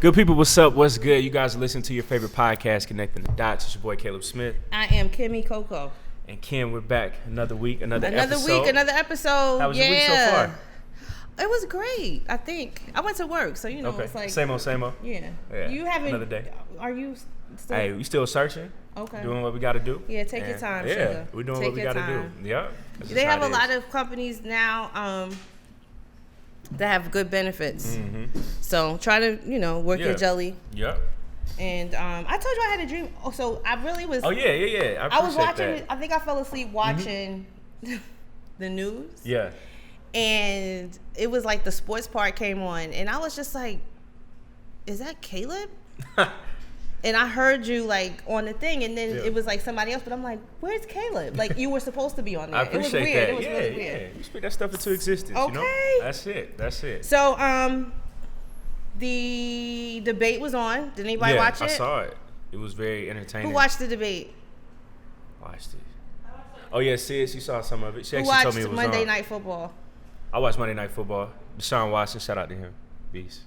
Good people, what's up? What's good? You guys are listening to your favorite podcast, Connecting the Dots. It's your boy, Caleb Smith. I am Kimmy Coco. And Kim, we're back. Another week, another episode. Another episode. How was your week so far? It was great, I think. I went to work, so, you know, okay. It's like... Same old. Yeah. You haven't... Another day. Are you still... Hey, we still searching. Okay. Doing what we got to do. Yeah, take your time, yeah, sugar. We're doing what we got to do. Yeah. They have a lot of companies now that have good benefits. Mm-hmm. So try to, you know, work your jelly. Yep. And I told you I had a dream. Oh, so I really was. Oh, yeah. I was watching it. I think I fell asleep watching the news. Yeah. And it was like the sports part came on. And I was just like, is that Caleb? And I heard you like on the thing, and then it was like somebody else. But I'm like, where's Caleb? Like you were supposed to be on there. I appreciate it was weird. that. It was really weird. You speak that stuff into existence. Okay. You know? That's it. So the debate was on. Did anybody watch it? I saw it. It was very entertaining. Who watched the debate? Watched it. Oh yeah, sis, you saw some of it. She Who actually told me watched it was Monday on. Night Football? I watched Monday Night Football. Deshaun Watson, shout out to him. Beast.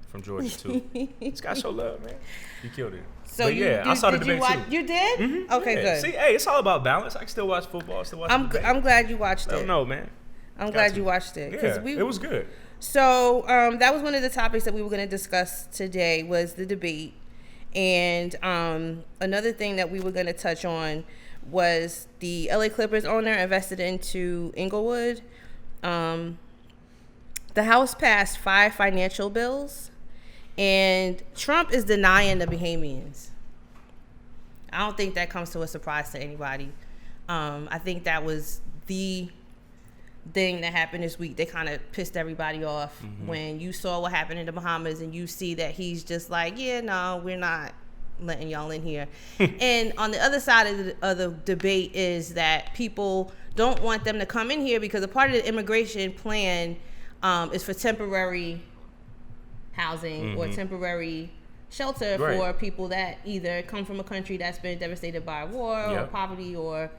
From Georgia too. This guy show love, man. He killed it. So I saw the debate too. You did? Mm-hmm. Okay, good. See, hey, it's all about balance. I can still watch football. I'm glad you watched it. No, man. I'm glad you watched it. Yeah, it was good. So that was one of the topics that we were going to discuss today was the debate. And another thing that we were going to touch on was the LA Clippers owner invested into Inglewood. The House passed 5 financial bills. And Trump is denying the Bahamians. I don't think that comes to a surprise to anybody. I think that was the thing that happened this week. They kind of pissed everybody off when you saw what happened in the Bahamas and you see that he's just like, yeah, no, we're not letting y'all in here. And on the other side of the debate is that people don't want them to come in here because a part of the immigration plan is for temporary housing or temporary shelter for people that either come from a country that's been devastated by war or poverty or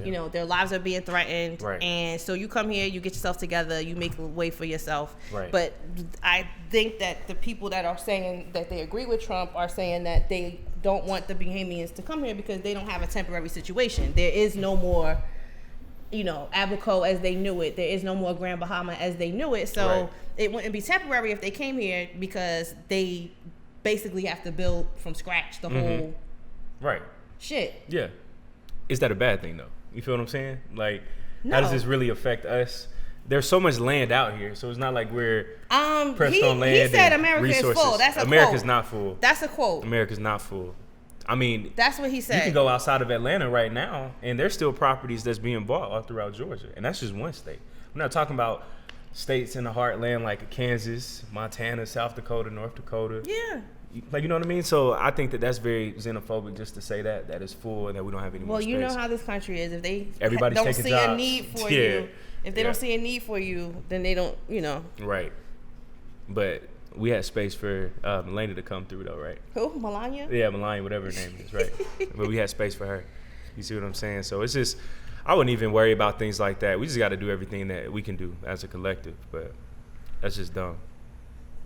you know their lives are being threatened and so you come here, you get yourself together, you make a way for yourself. But I think that the people that are saying that they agree with Trump are saying that they don't want the Bahamians to come here because they don't have a temporary situation. There is no more Abaco as they knew it. There is no more Grand Bahama as they knew it. So it wouldn't be temporary if they came here because they basically have to build from scratch the whole shit. Yeah. Is that a bad thing, though? You feel what I'm saying? Like, how does this really affect us? There's so much land out here, so it's not like we're pressed on land. He said and America resources. is full. That's a America's quote. not full. That's a quote. America's not full. I mean, that's what he said. You can go outside of Atlanta right now, and there's still properties that's being bought all throughout Georgia, and that's just one state. We're not talking about states in the heartland like Kansas, Montana, South Dakota, North Dakota. Yeah. Like, you know what I mean? So I think that that's very xenophobic just to say that it's full and that we don't have any more space. Well, you know how this country is. If they Everybody's don't see jobs. A need for you, if they don't see a need for you, then they don't, Right. But we had space for Melania to come through, though, right? Who? Melania? Yeah, Melania, whatever her name is, right? But we had space for her. You see what I'm saying? So it's just, I wouldn't even worry about things like that. We just got to do everything that we can do as a collective. But that's just dumb.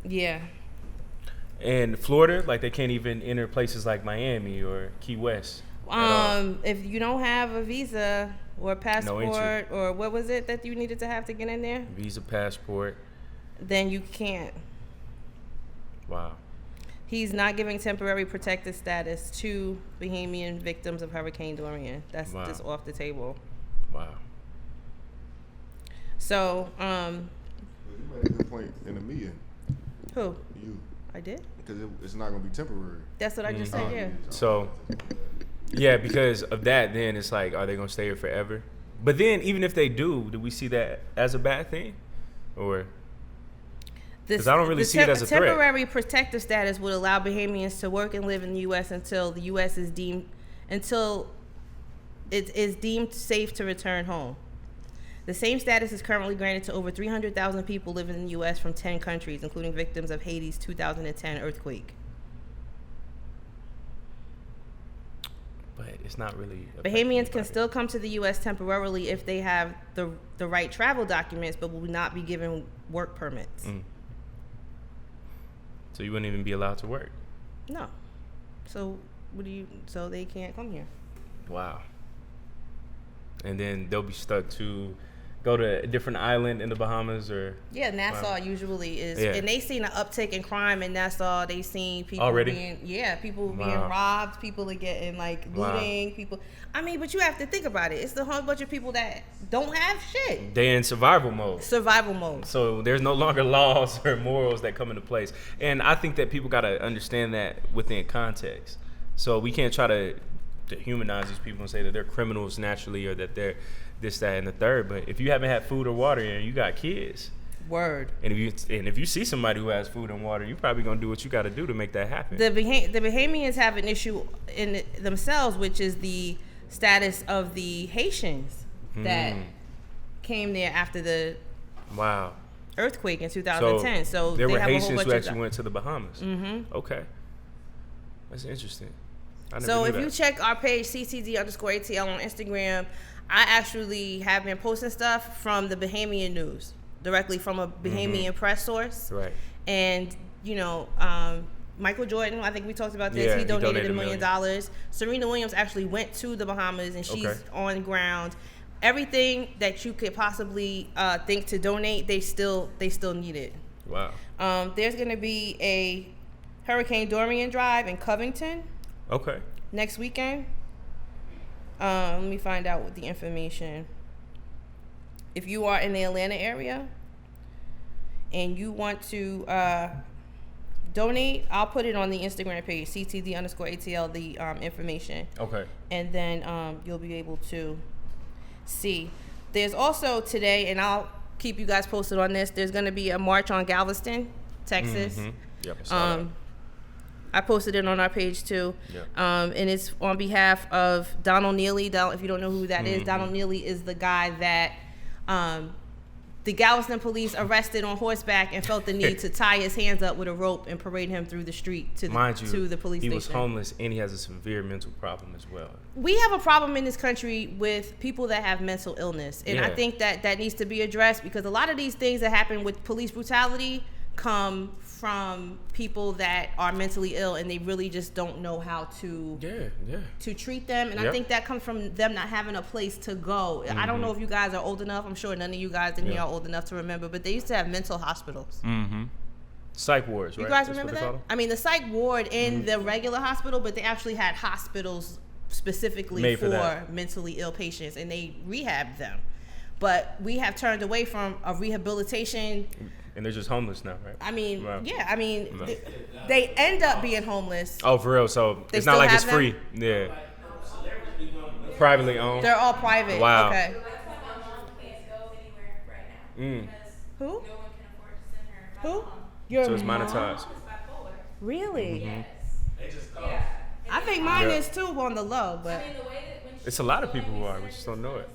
Yeah. And Florida, like they can't even enter places like Miami or Key West. If you don't have a visa or a passport or what was it that you needed to have to get in there? Visa, passport. Then you can't. Wow. He's not giving temporary protected status to Bahamian victims of Hurricane Dorian. That's just off the table. Wow. So, you made a good point in the meeting. Who? You. I did? Because it's not going to be temporary. That's what I just said, yeah. So, yeah, because of that, then it's like, are they going to stay here forever? But then, even if they do we see that as a bad thing? Or... Because I don't really see it as a threat. Temporary protective status would allow Bahamians to work and live in the U.S. until the U.S. is deemed safe to return home. The same status is currently granted to over 300,000 people living in the U.S. from 10 countries, including victims of Haiti's 2010 earthquake. But it's not really. Bahamians can still come to the U.S. temporarily if they have the right travel documents, but will not be given work permits. So you wouldn't even be allowed to work? No. So so they can't come here. Wow. And then they'll be stuck to go to a different island in the Bahamas or... Yeah, Nassau usually is. Yeah. And they seen an uptick in crime in Nassau. They seen people being robbed. People are getting looting. People. I mean, but you have to think about it. It's a whole bunch of people that don't have shit. They're in survival mode. So there's no longer laws or morals that come into place. And I think that people got to understand that within context. So we can't try to humanize these people and say that they're criminals naturally or that they're this, that, and the third. But if you haven't had food or water and you got kids, word. And if you see somebody who has food and water, you're probably gonna do what you got to do to make that happen. The Bahamians have an issue in themselves, which is the status of the Haitians that came there after the earthquake in 2010. So there they were have Haitians a whole bunch who actually went to the Bahamas. Okay, that's interesting. So if you check our page, CTD_ATL on Instagram, I actually have been posting stuff from the Bahamian news, directly from a Bahamian press source. Right. And, Michael Jordan, I think we talked about this. He donated $1 million. Serena Williams actually went to the Bahamas, and she's on ground. Everything that you could possibly think to donate, they still need it. Wow. There's going to be a Hurricane Dorian drive in Covington. Okay. Next weekend. Let me find out what the information. If you are in the Atlanta area and you want to donate, I'll put it on the Instagram page, CTD_ATL, the information. Okay. And then you'll be able to see. There's also today, and I'll keep you guys posted on this, there's going to be a march on Galveston, Texas. Yep, I saw that. I posted it on our page too. Yep. And it's on behalf of Donald Neely. If you don't know who that is, Donald Neely is the guy that the Galveston police arrested on horseback and felt the need to tie his hands up with a rope and parade him through the street to the police station. He was homeless and he has a severe mental problem as well. We have a problem in this country with people that have mental illness. And I think that needs to be addressed because a lot of these things that happen with police brutality come from people that are mentally ill and they really just don't know how to treat them. And I think that comes from them not having a place to go. I don't know if you guys are old enough. I'm sure none of you guys in here are old enough to remember, but they used to have mental hospitals. Psych wards, right? You guys remember that? I mean, the psych ward in the regular hospital, but they actually had hospitals specifically for mentally ill patients, and they rehabbed them. But we have turned away from a rehabilitation. And they're just homeless now, right? I mean, they end up being homeless. Oh, for real? So it's not like it's free. Yeah. Privately owned. They're all private. Wow. Okay. Who? No one can afford to send her. Who? So it's monetized. Really? Yes. I think mine is too on the low, but it's a lot of people who are. We just don't know it.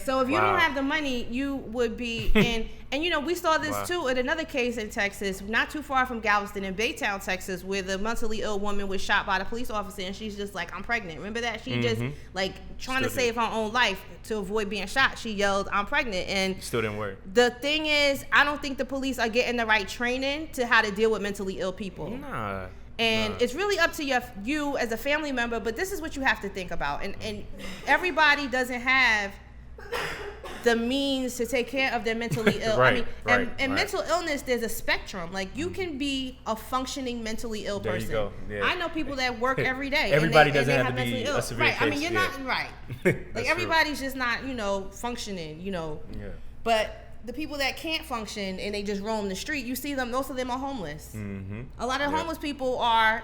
So if you don't have the money, you would be in, and we saw this too in another case in Texas, not too far from Galveston, in Baytown, Texas, where the mentally ill woman was shot by the police officer, and she's just like, I'm pregnant. Remember that? She just trying to save her own life to avoid being shot. She yelled, I'm pregnant, and still didn't work. The thing is, I don't think the police are getting the right training to how to deal with mentally ill people. Nah. And it's really up to you as a family member, but this is what you have to think about. And everybody doesn't have the means to take care of their mentally ill. Mental illness, there's a spectrum. Like, you can be a functioning mentally ill person. There you go. Yeah. I know people that work every day. Everybody doesn't have to be a severe case. I mean, you're not right. Like, everybody's just not, functioning, Yeah. But the people that can't function and they just roam the street, you see them, most of them are homeless. A lot of homeless people are,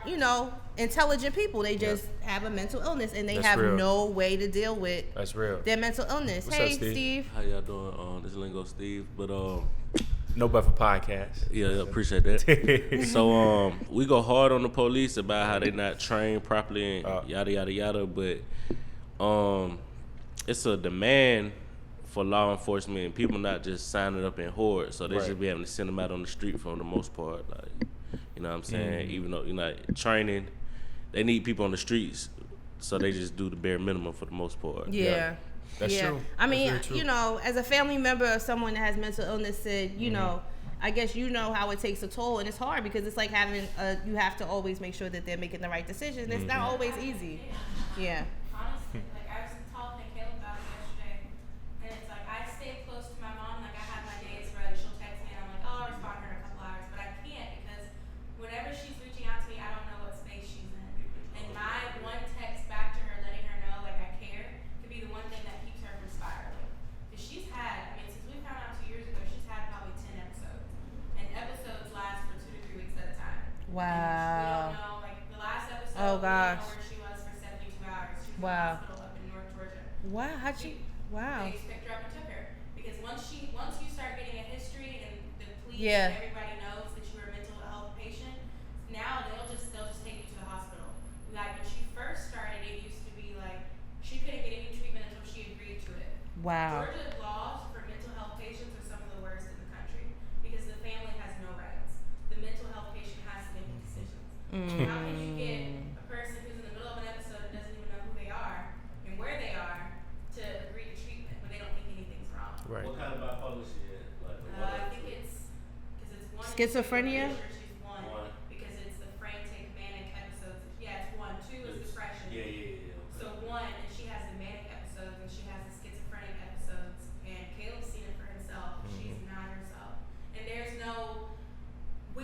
intelligent people. They just have a mental illness and they have no way to deal with their mental illness. What's hey, up, Steve? How y'all doing? This is Lingo Steve. But No Buffer Podcast. Yeah, appreciate that. So we go hard on the police about how they not trained properly and yada yada yada, but it's a demand for law enforcement and people not just signing up in hordes, so they just be having to send them out on the street for the most part. Like, you know what I'm saying? Even though training, they need people on the streets, so they just do the bare minimum for the most part. Yeah. That's true. I mean, you know, as a family member of someone that has mental illness, said, you know, I guess you know how it takes a toll, and it's hard because it's like having you have to always make sure that they're making the right decision. It's not always easy. Yeah. Honestly, like I was talking to Caleb about it yesterday, and it's like I stay close to my mom. Like I have my days where like, she'll text me, and I'm like, oh, I'll respond to her in a couple hours, but I can't because whenever she's reaching out to me, I don't know what space she's in, and my one text back to her letting her know like I care could be the one thing that keeps her from spiraling. Because she's had, I mean, since we found out 2 years ago, she's had probably 10 episodes, and episodes last for 2 to 3 weeks at a time. Wow. And we don't know, like the last episode. Oh gosh. We don't know where she was for 72 hours. She was in the Wow. hospital up in North Georgia. Wow. How'd you? Wow. They just picked her up and took her because once you start getting a history and the police Yeah. and everybody knows that you are a mental health patient, now they'll just take you to the hospital. Like when she first started, it used to be like she couldn't get any treatment until she agreed to it. Wow. Georgia laws for mental health patients are some of the worst in the country because the family has no rights. The mental health patient has to make the decisions. How can you get a person who's in the middle of an episode and doesn't even know who they are and where they are to agree to treatment when they don't think anything's wrong? Right. What kind of bipolar she had? Like, I think it's because it's one. Schizophrenia? I'm pretty sure she's one because it's the frantic manic episodes. Yeah, it's 1. 2 is depression. Yeah. So 1, and she has the manic episodes and she has the schizophrenic episodes. And Caleb's seen it for himself. She's not herself, and there's no.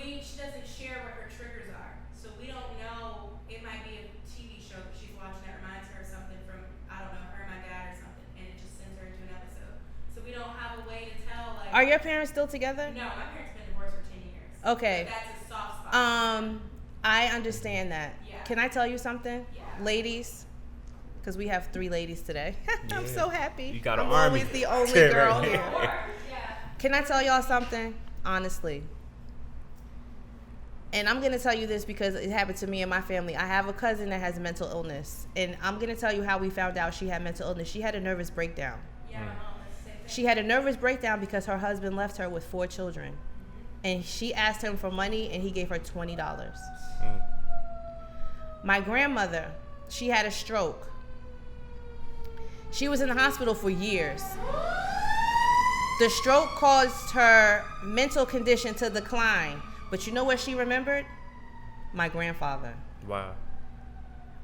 She doesn't share what her triggers are, so we don't know. It might be a TV show that she's watching that reminds her of something from I don't know her, and my dad, or something, and it just sends her into an episode. So we don't have a way to tell. Like, Are your parents still together? no, my parents been divorced for 10 years. Okay. But that's a soft spot. I understand that. Yeah. Can I tell you something? Yeah. Ladies, because we have 3 ladies today. I'm so happy. You got an I'm army. always the only Yeah, girl right. here. Yeah. Can I tell y'all something? Honestly. And I'm going to tell you this because it happened to me and my family. I have a cousin that has mental illness. And I'm going to tell you how we found out she had mental illness. She had a nervous breakdown. Yeah, my mom was the same thing. She had a nervous breakdown because her husband left her with 4 children. And she asked him for money and he gave her $20. My grandmother, she had a stroke. She was in the hospital for years. The stroke caused her mental condition to decline. But you know what she remembered? My grandfather. Wow.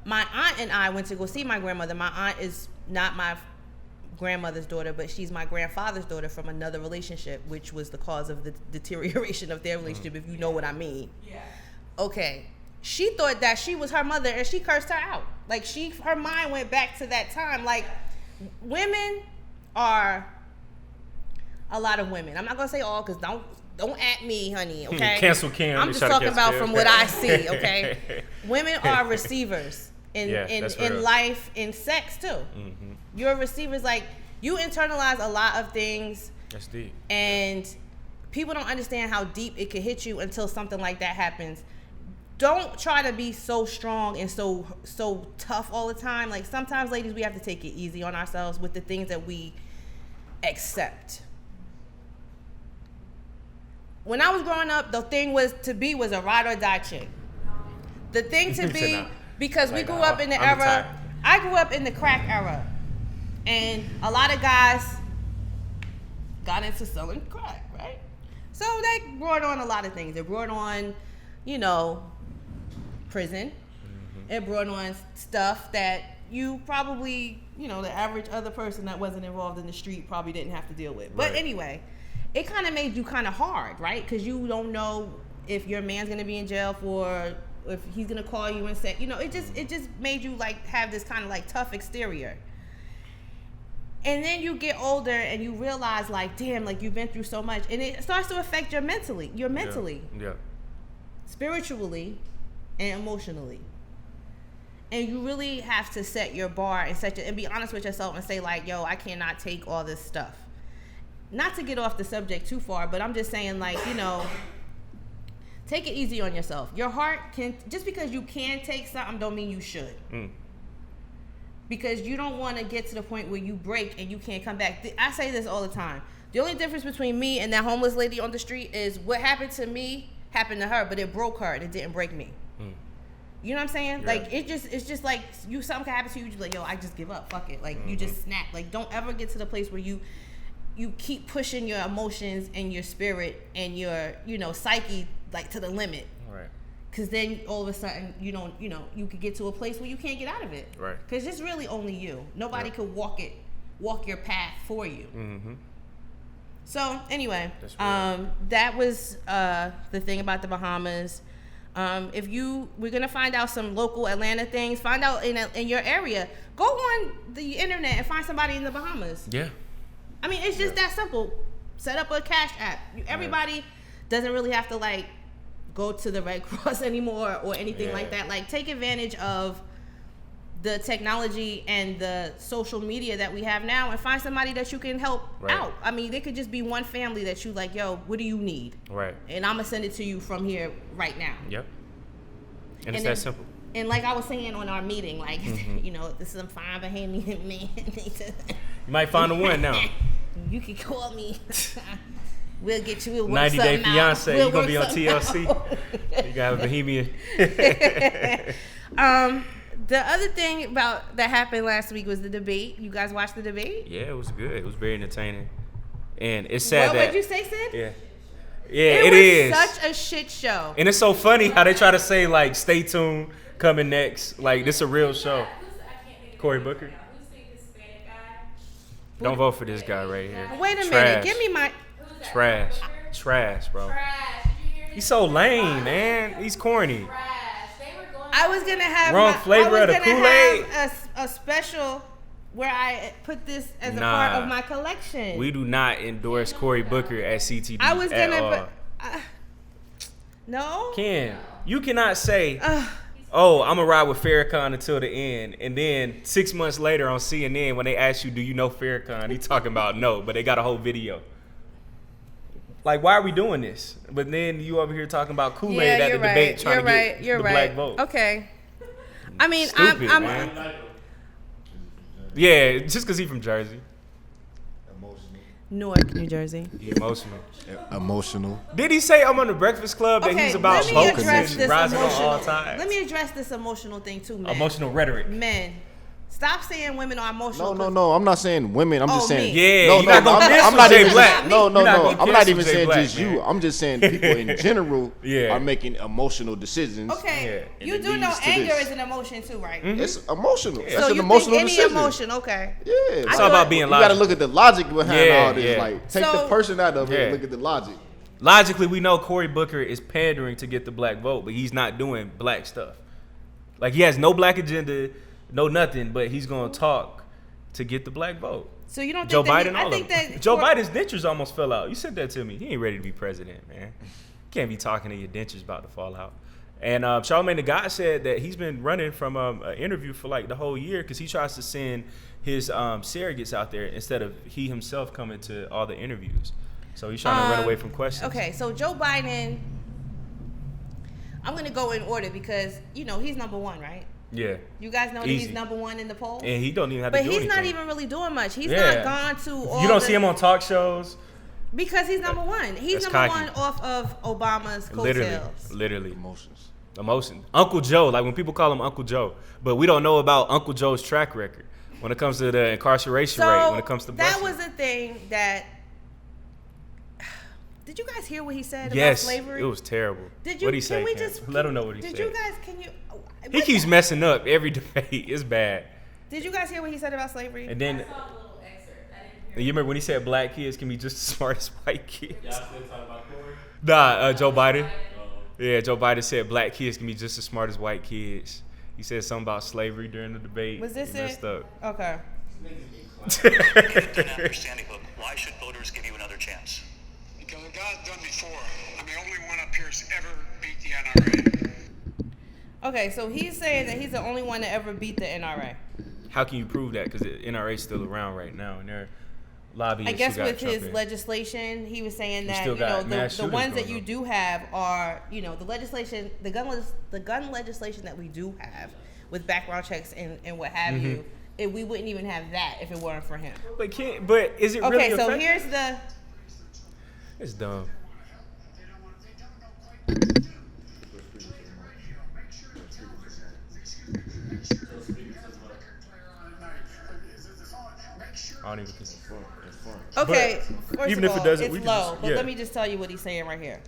My aunt and I went to go see my grandmother. My aunt is not my grandmother's daughter, but she's my grandfather's daughter from another relationship, which was the cause of the deterioration of their relationship, if you know what I mean. Yeah. Okay. She thought that she was her mother and she cursed her out. Like her mind went back to that time. Like women are a lot of women. I'm not gonna say all because don't at me, honey, okay? Cancel Cam. I'm just talking about from what I see, okay? Women are receivers in life, in sex too. Mm-hmm. You're receivers, like you internalize a lot of things. That's deep. And people don't understand how deep it could hit you until something like that happens. Don't try to be so strong and so tough all the time. Like sometimes, ladies, we have to take it easy on ourselves with the things that we accept. When I was growing up, the thing was a ride or die chick. The thing to be, because we grew up in the era, I grew up in the crack era. And a lot of guys got into selling crack, right? So they brought on a lot of things. It brought on, prison. Mm-hmm. It brought on stuff that you probably, the average other person that wasn't involved in the street probably didn't have to deal with. But anyway, it kind of made you kind of hard, right? Because you don't know if your man's going to be in jail for, if he's going to call you and say, it just made you like have this kind of like tough exterior. And then you get older and you realize like, damn, like you've been through so much, and it starts to affect your mentally, spiritually, and emotionally. And you really have to set your bar and be honest with yourself and say like, yo, I cannot take all this stuff. Not to get off the subject too far, but I'm just saying like, take it easy on yourself. Your heart can, just because you can take something don't mean you should. Because you don't want to get to the point where you break and you can't come back. I say this all the time. The only difference between me and that homeless lady on the street is what happened to me happened to her, but it broke her and it didn't break me. You know what I'm saying? Yeah. Like it's just like something can happen to you. You just be like, yo, I just give up. Fuck it. Like you just snap. Like don't ever get to the place where you keep pushing your emotions and your spirit and your psyche like to the limit. Right. Because then all of a sudden you could get to a place where you can't get out of it. Right. Because it's really only you. Nobody could walk your path for you. Mm-hmm. So anyway, That's that was the thing about the Bahamas. We're gonna find out some local Atlanta things. Find out in your area. Go on the internet and find somebody in the Bahamas. Yeah. I mean, it's just that simple. Set up a cash app. Everybody doesn't really have to like go to the Red Cross anymore or anything like that. Like take advantage of the technology and the social media that we have now and find somebody that you can help out. I mean, they could just be one family that you like, yo, what do you need? Right. And I'm going to send it to you from here right now. Yep. And it's that simple. And like I was saying on our meeting, like, this is a fine behaving man. You might find the one now. You can call me. We'll get you. We'll work 90 Day Fiance. We'll you going to be on TLC. You got to have a Bohemian. The other thing that happened last week was the debate. You guys watched the debate? Yeah, it was good. It was very entertaining. And it's sad What would you say, Sid? Yeah. Yeah, it is. Such a shit show. And it's so funny how they try to say, like, stay tuned, coming next. Like, this is a real show. Cory Booker. Don't vote for this guy right here. Wait a minute. Give me my... Trash, bro. He's so lame, man. He's corny. I was gonna have wrong flavor of the Kool-Aid. A special where I put this as a part of my collection. We do not endorse Cory Booker at CTD. I was gonna. No. Ken, you cannot say, "Oh, I'm gonna ride with Farrakhan until the end," and then 6 months later on CNN when they ask you, "Do you know Farrakhan?" He talking about no, but they got a whole video. Like, why are we doing this? But then you over here talking about Kool-Aid at the debate trying to get the black vote. Okay. I mean, Stupid, I'm man. Yeah, just because he's from Jersey. Newark, New Jersey. Emotional. Did he say I'm on the Breakfast Club that he's about focus and rising on all time? Let me address this emotional thing too, man. Emotional rhetoric. Men. Stop saying women are emotional. No. I'm not saying women. I'm just saying. Yeah, I'm not even black. No. I'm not even saying just you. I'm just saying people in general are making emotional decisions. Okay, you do know anger is an emotion too, right? Mm-hmm. It's emotional. Yeah. That's so an emotional any decision. emotion, okay. Yeah, it's all about being logical. You got to look at the logic behind all this. Yeah. Like, take the person out of it and look at the logic. Logically, we know Cory Booker is pandering to get the black vote, but he's not doing black stuff. Like, he has no black agenda. No nothing, but he's gonna talk to get the black vote. So you don't think Joe that Biden? I think that Joe Biden's dentures almost fell out. You said that to me. He ain't ready to be president, man. You can't be talking to your dentures about to fall out. And Charlamagne the God said that he's been running from an interview for like the whole year because he tries to send his surrogates out there instead of he himself coming to all the interviews. So he's trying to run away from questions. Okay, so Joe Biden, I'm gonna go in order because he's number one, right? Yeah. You guys know that he's number one in the polls? And he don't even have to do anything. But he's not even really doing much. He's not gone to all You don't see him on talk shows? Because he's number one. He's number one off of Obama's coattails. Literally. Emotions. Uncle Joe, like when people call him Uncle Joe. But we don't know about Uncle Joe's track record when it comes to the incarceration rate, when it comes to busing. That was the thing that... Did you guys hear what he said about slavery? Yes, it was terrible. What did he say? Let him know what he said. Did you guys, he keeps messing up every debate. It's bad. Did you guys hear what he said about slavery? And then, I saw a little excerpt. I didn't hear you remember when he said black kids can be just as smart as white kids? Y'all still talking about Cory? Nah, Joe Biden. Yeah, Joe Biden said black kids can be just as smart as white kids. He said something about slavery during the debate. Was this it? Okay. Understanding of why should voters give you another chance? Because it got done before. I'm the only one up here who's ever beat the NRA. Okay, so he's saying that he's the only one to ever beat the NRA. How can you prove that? Because the NRA is still around right now, and they're lobbyists. I guess with his legislation, he was saying that the ones that you do have are the legislation, the gun legislation that we do have with background checks and what have you. We wouldn't even have that if it weren't for him. But is it really okay? So effective? here's the. It's dumb. I don't even think It's fun. Okay, first even of if it all, doesn't, it's we low. just- But yeah. let me just tell you what he's saying right here.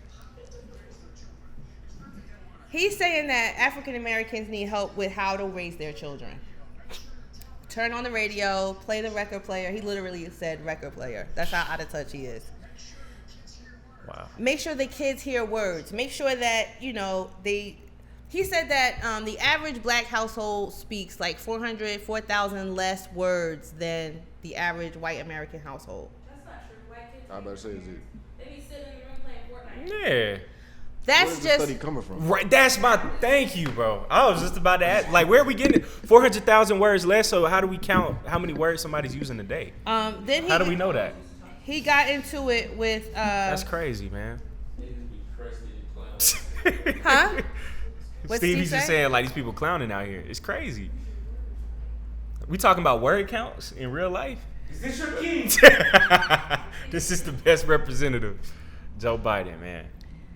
He's saying that African Americans need help with how to raise their children. Turn on the radio, play the record player. He literally said record player. That's how out of touch he is. Wow. Make sure the kids hear words. Make sure that, he said that the average black household speaks like 4,000 less words than the average white American household. That's not true. White kids. I better say, is it? They be sitting in the room playing Fortnite. Yeah. That's Where's the just study coming from? Right. That's my. Thank you, bro. I was just about to ask. Like, where are we getting it? 400,000 words less. So how do we count how many words somebody's using a day? then How do we know that? He got into it with That's crazy, man. huh? What's Stevie's Steve just say? saying like these people clowning out here. It's crazy. We talking about word counts in real life? Is this your king? This is the best representative, Joe Biden, man.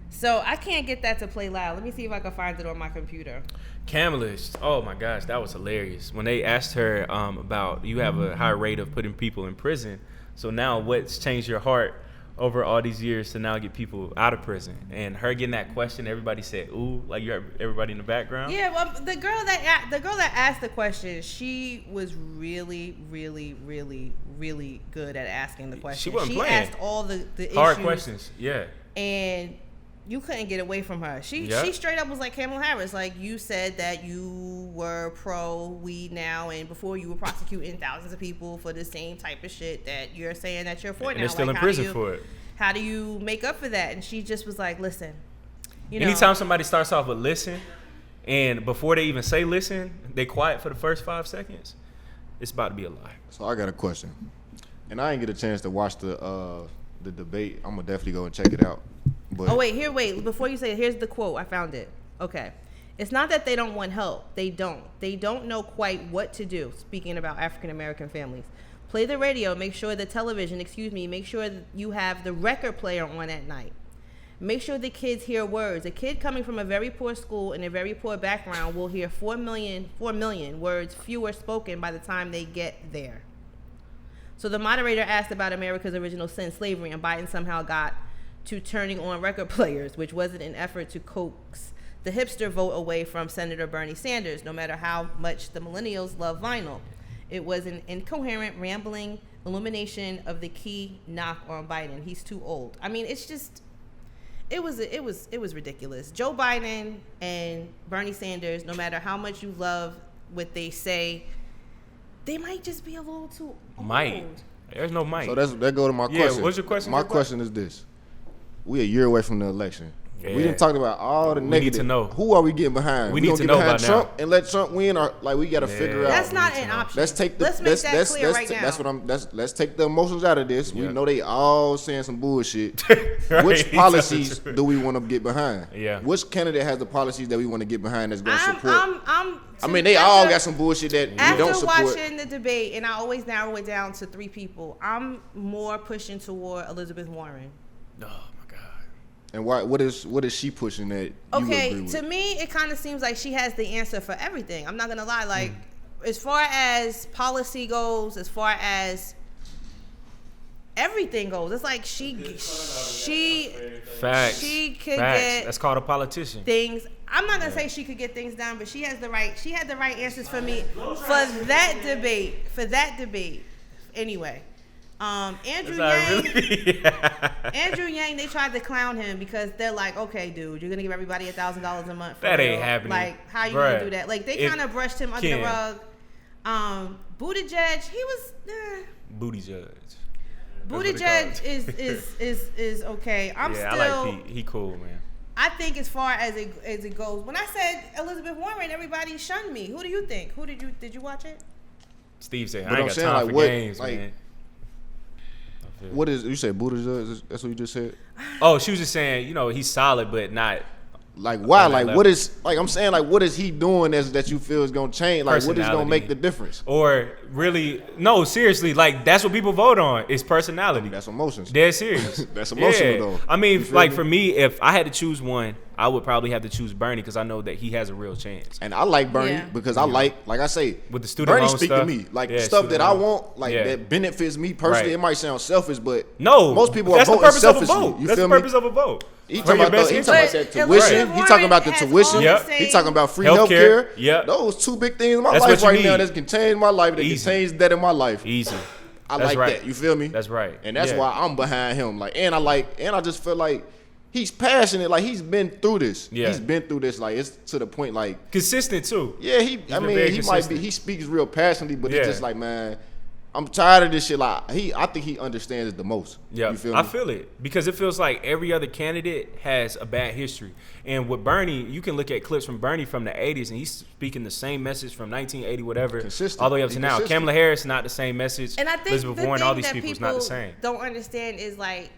So I can't get that to play loud. Let me see if I can find it on my computer. Kamala's, oh my gosh, that was hilarious. When they asked her about you have a high rate of putting people in prison, so now what's changed your heart over all these years to now get people out of prison? And her getting that question, everybody said, ooh, like you have everybody in the background. Yeah, well, the girl that asked the question, she was really, really, really, really good at asking the question. She wasn't she playing. asked all the Hard issues, questions, yeah. and you couldn't get away from her. She straight up was like Kamala Harris. Like, you said that you were pro weed now, and before you were prosecuting thousands of people for the same type of shit that you're saying that you're for now. And they're still like, in prison for it. How do you make up for that? And she just was like, listen, Anytime somebody starts off with listen, and before they even say listen, they quiet for the first 5 seconds, it's about to be a lie. So I got a question, and I didn't get a chance to watch the debate. I'm gonna definitely go and check it out. But wait. Before you say it, here's the quote. I found it. Okay. It's not that they don't want help. They don't. They don't know quite what to do. Speaking about African American families. Play the radio. Make sure the television, make sure you have the record player on at night. Make sure the kids hear words. A kid coming from a very poor school and a very poor background will hear 4 million words fewer spoken by the time they get there. So the moderator asked about America's original sin, slavery, and Biden somehow got to turning on record players, which was an effort to coax the hipster vote away from Senator Bernie Sanders, no matter how much the millennials love vinyl. It was an incoherent, rambling illumination of the key knock on Biden. He's too old. I mean, it's just, it was ridiculous. Joe Biden and Bernie Sanders, no matter how much you love what they say, they might just be a little too old. Might. There's no might. So that go to my question. Yeah, what's your question? My question is this: we a year away from the election. Yeah. We didn't talk about all the We negative. need to know. Who are we getting behind? We need gonna to get know behind about Trump now. and let Trump win, or like we got to figure out. That's not an option. Let's take the Let's make that clear right now. That's what I'm. Let's take the emotions out of this. We Yeah. know they all saying some bullshit. Right. Which policies do we want to get behind? Yeah. Which candidate has the policies that we want to get behind that's going to support? I mean, they all got some bullshit that we don't After support. watching the debate, and I always narrow it down to 3 people, I'm more pushing toward Elizabeth Warren. Oh my God. And why? What is she pushing that you agree Okay, with? to me, it kind of seems like she has the answer for everything. I'm not gonna lie. Like, as far as policy goes, as far as everything goes, it's like she Facts. she could Facts. get That's called a politician. things. I'm not gonna say she could get things done, but she had the right answers for me for that debate. Anyway, Andrew Yang, they tried to clown him because they're like, okay, dude, you're gonna give everybody $1,000 a month. For That real. ain't happening. Like, how you Bruh. gonna do that? Like, they kind of brushed him under the rug. Buttigieg, he was. Booty judge. Buttigieg is okay. I like Pete. He cool, man. I think as far as it goes, when I said Elizabeth Warren, everybody shunned me. Who do you think? Did you watch it? Steve said, But I ain't I'm got saying, time like, for what- games, like- man. What is you say? Buttigieg? That's what you just said. Oh, she was just saying, he's solid, but not. Like why? On that Like level. what is? Like I'm saying, like what is he doing that you feel is gonna change? Like what is gonna Personality. make the difference? Or really, no, seriously, like that's what people vote on is personality. That's emotions. Dead serious. That's emotional, though. I mean, You feel like me? for me, if I had to choose one, I would probably have to choose Bernie because I know that he has a real chance. And I like Bernie because I like I say, with the student Bernie loan speak stuff, to me. Like stuff that I want, like that benefits me personally. Right. It might sound selfish, but no, most people are that's the voting purpose of a selfishly. vote. You That's feel the me? purpose of a vote. He talking about that tuition. He talking about the tuition. Yep. He talking about free Healthcare. healthcare. Yep. Those two big things in my That's life what you right now need. that can change my life. That can change that in my life. Easy. I That's like right. that. You feel me? That's right. And that's why I'm behind him. Like, and I just feel like he's passionate. Like he's been through this. Yeah. He's been through this. Like it's to the point. Like consistent too. Yeah. He might be. He speaks real passionately, but it's just like, man, I'm tired of this shit. Like I think he understands it the most. Yeah, you feel me? I feel it because it feels like every other candidate has a bad history. And with Bernie, you can look at clips from Bernie from the 80s, and he's speaking the same message from 1980, whatever, all the way up to now. Kamala Harris, not the same message. And I think Elizabeth Warren, all these people is not the same. Don't understand is like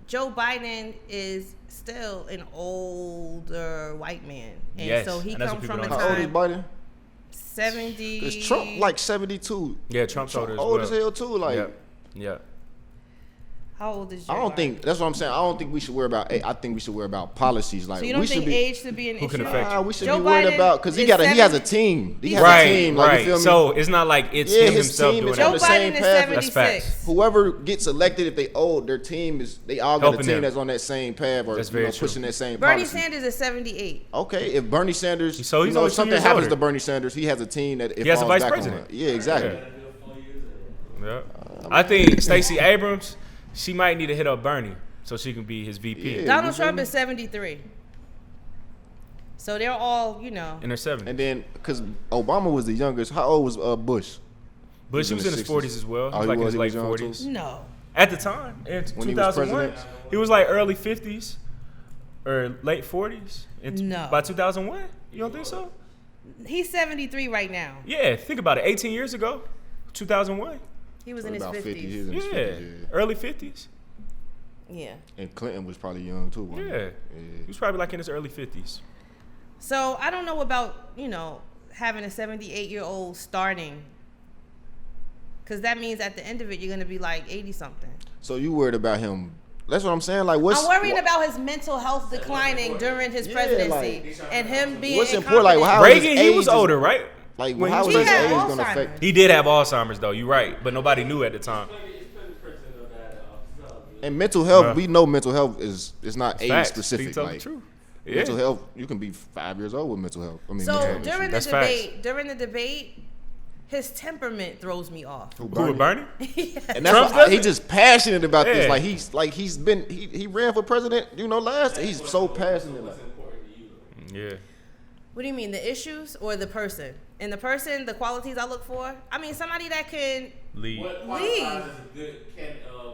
Joe Biden is still an older white man, and so he comes from a time. How old is Biden? 70. Cause Trump like 72. Yeah, Trump's older as well. Old as hell too. Like, yeah. How old is Joe I don't Biden? think that's what I'm saying. I don't think we should worry about. I think we should worry about policies. Like, so you don't we think should be, age should be an issue? we should Joe be worried Biden about because he has a team. He has a team. Like, you feel me? So it's not like it's him his himself team doing is it. on the same Biden is path. 76. That's facts. Whoever gets elected, if they old, their team is they all got Helping a team them. that's on that same path or That's very pushing that same Bernie policy. Sanders is 78. Okay, if Bernie Sanders, So he's only if 2 something years happens older. to Bernie Sanders, he has a team that He has a falls vice back president. on. Yeah, exactly. Yeah. I think Stacey Abrams, she might need to hit up Bernie so she can be his VP. Yeah. Donald Trump is 73. So they're all, In their 70s. And then, because Obama was the youngest, how old was Bush? Bush, he was in his 40s as well. He was like in his late 40s. No. At the time, in When he was 2001, president? he was like early 50s or late 40s. No. By 2001? You don't think so? He's 73 right now. Yeah, think about it. 18 years ago, 2001. He was in his About 50s. 50. He was in his Yeah, 50s, early 50s. Yeah. And Clinton was probably young too. wasn't he? Yeah. He was probably like in his early 50s. So I don't know about, having a 78-year-old starting. Because that means at the end of it, you're going to be like 80-something. So you worried about him? That's what I'm saying. Like, what's I'm worried about his mental health declining during his presidency and him being what's important? Like, how Reagan, his he age was is- older, right? Like, When how he is his had age going to Alzheimer's. affect? He did have Alzheimer's, though. You're right. But nobody knew at the time. And mental health, Bruh. we know mental health is not age Facts. specific. Speak to the Like, truth. mental Yeah. health, you can be 5 years old with mental health. I mean, So mental health during issues. That's the debate, his temperament throws me off. Who with Bernie? And Trump that's why does he's it? just passionate about this. Yeah. He ran for president, last. He's so passionate. Like, Yeah. What do you mean, the issues or the person? And the person, the qualities I look for? I mean, somebody that can Lead. What Leave. qualifies as a good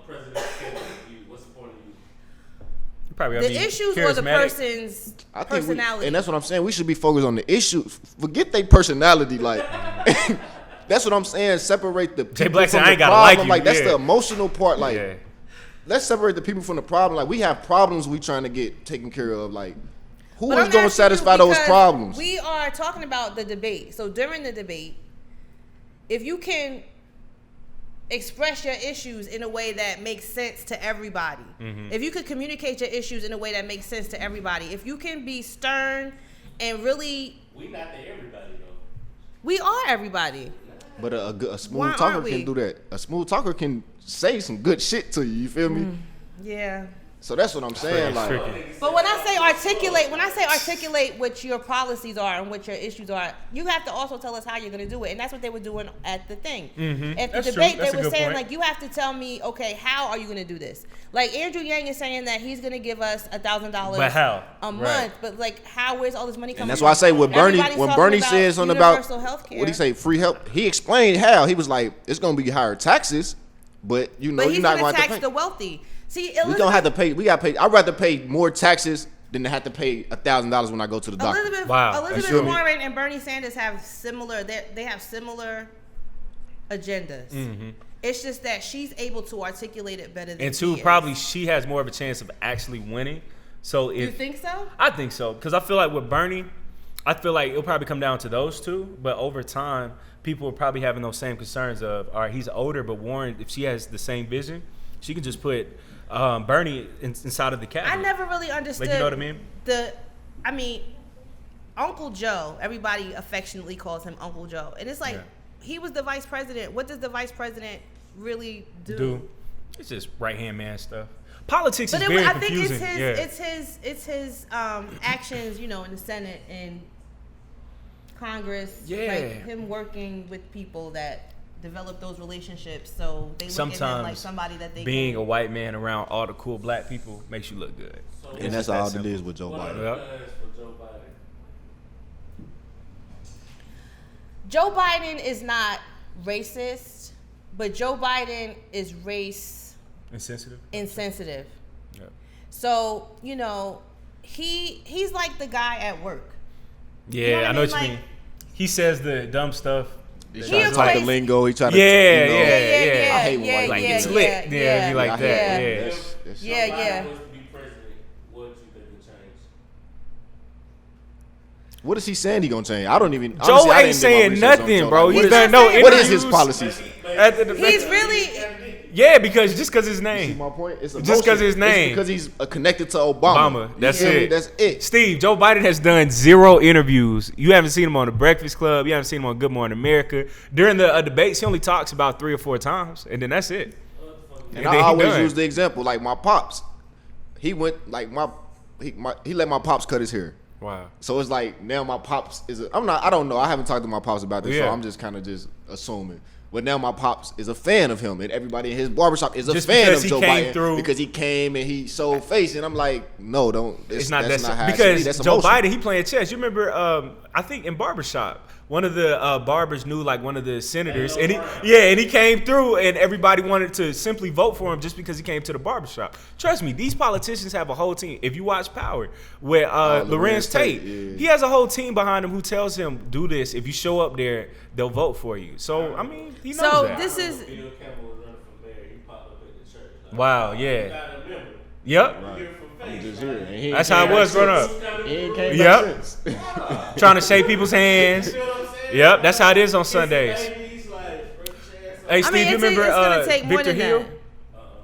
president candidate to you? What's important to you? Probably gotta the be issues or the charismatic. person's I think personality. and that's what I'm saying. We should be focused on the issues. Forget their personality. Like, that's what I'm saying. Separate the people Black said, from "I the ain't gotta like problem. you." Like, that's Yeah. the emotional part. Like, Yeah. let's separate the people from the problem. Like, we have problems we trying to get taken care of. Like, who But is I'm going to asking you satisfy those because problems? We are talking about the debate. So during the debate, if you can express your issues in a way that makes sense to everybody, if you could communicate your issues in a way that makes sense to everybody, if you can be stern and really, We not the everybody though. we are everybody. But a Why smooth talker aren't we? can do that. A smooth talker can say some good shit to you. You feel me? Yeah. So that's what I'm saying. Like, But when I say articulate what your policies are and what your issues are, you have to also tell us how you're going to do it. And that's what they were doing at the thing. At the That's true. debate, That's they a were good saying, point. like, you have to tell me, okay, how are you going to do this? Like, Andrew Yang is saying that he's going to give us $1,000 But how? a month. Right. But, like, how, where's all this money coming and that's from? why I say when Everybody's talking Bernie says something about universal health care. what he say, free help. He explained how he was like, it's gonna be higher taxes, but But you're he's not going going to to have tax to the pay. wealthy. See, We don't have to pay. We got to pay. I'd rather pay more taxes than to have to pay $1,000 when I go to the doctor. Wow. Elizabeth feel me? Warren and Bernie Sanders have similar. They have similar agendas. It's just that she's able to articulate it better than And he two, is. probably she has more of a chance of actually winning. So if You think so? I think so, because I feel like with Bernie, I feel like it'll probably come down to those two. But over time, people are probably having those same concerns of, all right, he's older, but Warren, if she has the same vision, she can just put Bernie inside of the cabinet. I never really understood. Like, you know what I mean? Uncle Joe. Everybody affectionately calls him Uncle Joe, and it's like he was the vice president. What does the vice president really do? It's just right hand man stuff. Politics is very confusing. I think it's his actions, in the Senate and Congress. Yeah. Like him working with people that develop those relationships, so they look at him like somebody that they being a white man around all the cool black people makes you look good. And that's all it is with Joe Biden. Joe Biden is not racist, but Joe Biden is race insensitive. Yeah. So, he's like the guy at work. Yeah, I know what you mean. He says the dumb stuff. He tries to talk the lingo. He try to, yeah. I hate when white like people. it's lit. Yeah, be like that. Yeah. What is he saying he gonna change? I don't even. Joe honestly, ain't saying nothing, bro. He's done no interviews. What is his policies? He's really. Yeah, because his name. See my point? It's just because his name. It's because he's connected to Obama. That's it. That's it. Steve, Joe Biden has done 0 interviews. You haven't seen him on The Breakfast Club. You haven't seen him on Good Morning America. During the debates, he only talks about 3 or 4 times, and then that's it. And I always use the example, like my pops. He went like he let my pops cut his hair. Wow. So it's like now my pops I don't know. I haven't talked to my pops about this, so I'm just kind of just assuming. But now my pops is a fan of him, and everybody in his barbershop is a fan of Joe Biden because he came and he showed face. And I'm like, no, don't. It's not that's that not how because that's Joe emotional. Biden, he playing chess. You remember? I think in barbershop, one of the barbers knew like one of the senators, and he came through, and everybody wanted to simply vote for him just because he came to the barbershop. Trust me, these politicians have a whole team. If you watch Power, where Lorenz Tate, he has a whole team behind him who tells him, do this. If you show up there, they'll vote for you. So I mean, he knows that. This is. Wow. Yeah. Yep. Right. I'm just here. That's how it was growing up. He ain't came back since. Trying to shake people's hands. Yep, that's how it is on Sundays. Hey, Steve, you remember Victor Hill?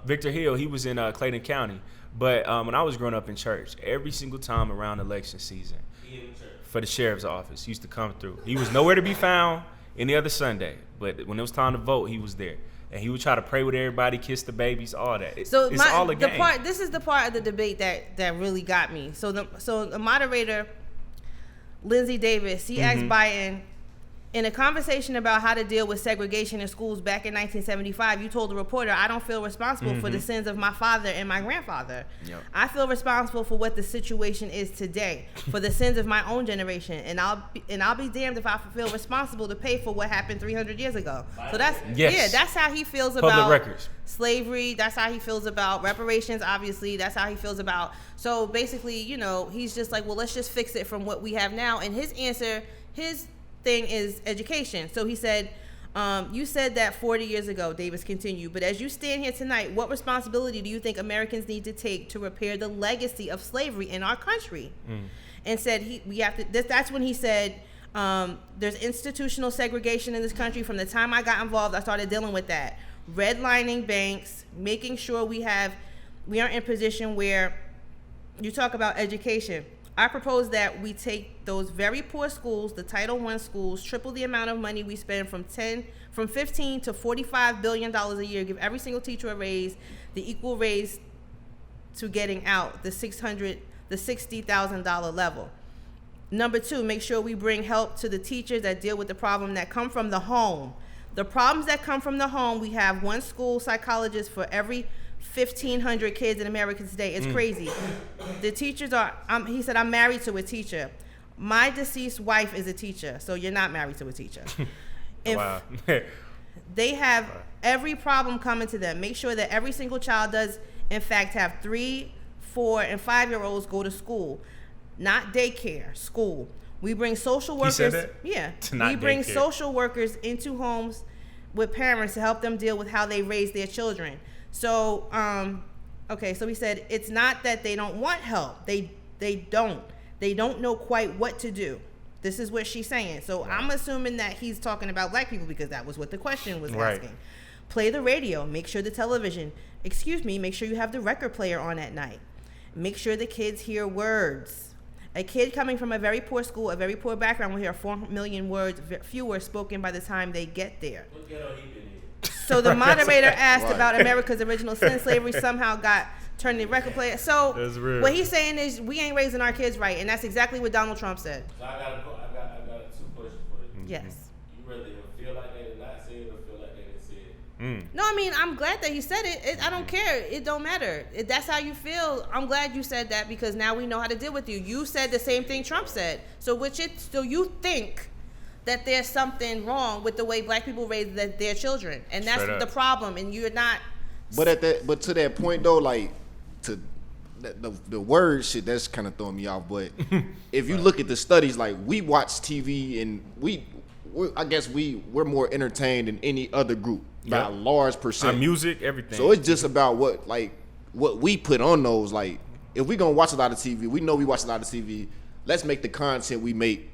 Victor Hill, he was in Clayton County. But when I was growing up in church, every single time around election season, for the sheriff's office, he used to come through. He was nowhere to be found any other Sunday. But when it was time to vote, he was there. And he would try to pray with everybody, kiss the babies, all that. It's all a game. This is the part of the debate that really got me. So the moderator, Lindsey Davis, he asked Biden, in a conversation about how to deal with segregation in schools back in 1975, you told the reporter, I don't feel responsible for the sins of my father and my grandfather. Yep. I feel responsible for what the situation is today, for the sins of my own generation, and I'll be damned if I feel responsible to pay for what happened 300 years ago. So that's how he feels about public records. Slavery. That's how he feels about reparations. Obviously, that's how he feels about. So basically, he's just like, well, let's just fix it from what we have now. And his answer, his thing is education. So he said, you said that 40 years ago, Davis continued, but as you stand here tonight, what responsibility do you think Americans need to take to repair the legacy of slavery in our country? And said that's when he said, there's institutional segregation in this country. From the time I got involved, I started dealing with that. Redlining banks, making sure we aren't in a position where you talk about education. I propose that we take those very poor schools, the Title I schools, triple the amount of money we spend from $15 to $45 billion a year, give every single teacher a raise, the equal raise to getting out, the $60,000 level. Number 2, make sure we bring help to the teachers that deal with the problem that come from the home. The problems that come from the home, we have one school psychologist for every 1,500 kids in America today. It's crazy. The teachers are, he said, I'm married to a teacher. My deceased wife is a teacher, so you're not married to a teacher. Wow. They have every problem coming to them. Make sure that every single child does, in fact, have 3, 4, and 5-year-olds go to school. Not daycare, school. We bring social workers. He said that? Yeah. We bring social workers into homes with parents to help them deal with how they raise their children. So, so he said, it's not that they don't want help. They don't know quite what to do. This is what she's saying. So I'm assuming that he's talking about black people because that was what the question was asking. Play the radio. Make sure make sure you have the record player on at night. Make sure the kids hear words. A kid coming from a very poor school, a very poor background, will hear 4 million words, fewer spoken by the time they get there. So the moderator asked about America's original sin, slavery somehow got turned into record player. So what he's saying is we ain't raising our kids right, and that's exactly what Donald Trump said. So I got 2 questions for you. Yes. You rather feel like they did not say it or feel like they didn't say it? No, I mean, I'm glad that you said it. I don't care. It don't matter. If that's how you feel, I'm glad you said that because now we know how to deal with you. You said the same thing Trump said. So you think that there's something wrong with the way black people raise their children, and that's the problem. And you're not. But to that point though, like to the word shit, that's kind of throwing me off. But if you look at the studies, like we watch TV and we're more entertained than any other group by a large percent. Our music, everything. So it's just about what we put on those. Like if we gonna watch a lot of TV, we know we watch a lot of TV. Let's make the content we make,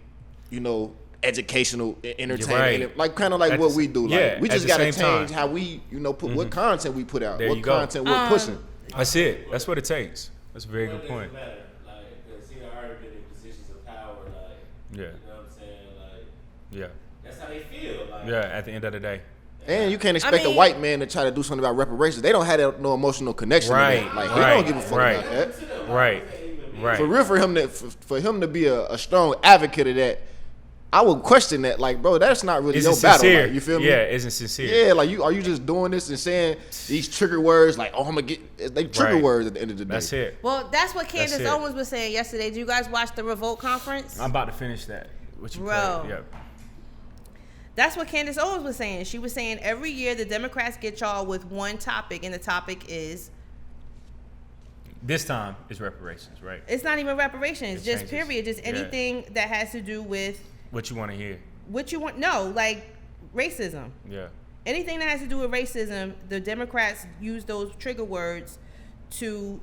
educational, entertaining, like kind of like what we do. Like we just gotta change how we, put what content we put out, what content we're pushing. That's it. That's what it takes. That's a very good point. Matter. Like, because he already been in positions of power. Like, you know what I'm saying? Like, that's how they feel. Like, at the end of the day. And you can't expect a white man to try to do something about reparations. They don't have no emotional connection. Right. To that. Like he don't give a fuck about that. Right. Right. For real, for him to be a strong advocate of that, I would question that. Like, bro, that's not really your battle. Like, you feel me? Yeah, isn't sincere. Yeah, like are you just doing this and saying these trigger words? Like, I'm gonna get they trigger words at the end of the day. That's it. Well, that's what Candace Owens was saying yesterday. Did you guys watch the Revolt conference? I'm about to finish that. What you played? Yep. That's what Candace Owens was saying. She was saying every year the Democrats get y'all with one topic, and the topic is. This time it's reparations, right? It's not even reparations, just period. Just anything that has to do with. What you want to hear. What you want? No, like racism. Yeah. Anything that has to do with racism, the Democrats use those trigger words to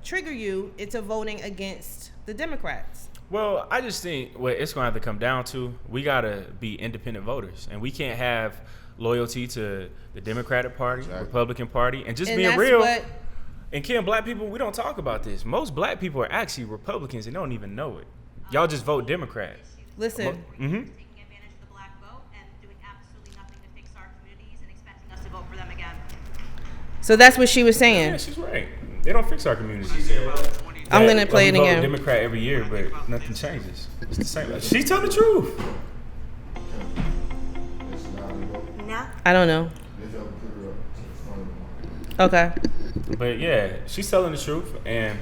trigger you into voting against the Democrats. Well, I just think what it's going to have to come down to, we got to be independent voters. And we can't have loyalty to the Democratic Party, Republican Party, and just being real. And Kim, black people, we don't talk about this. Most black people are actually Republicans and don't even know it. Y'all just vote Democrat. Listen. Taking advantage of the black vote and doing absolutely nothing to fix our communities and expecting us to vote for them again. So that's what she was saying. Yeah, she's right. They don't fix our communities. I'm going to play it again. Democrat every year, but nothing changes. It's the same. She tell the truth. No. I don't know. Okay. But yeah, she's telling the truth, and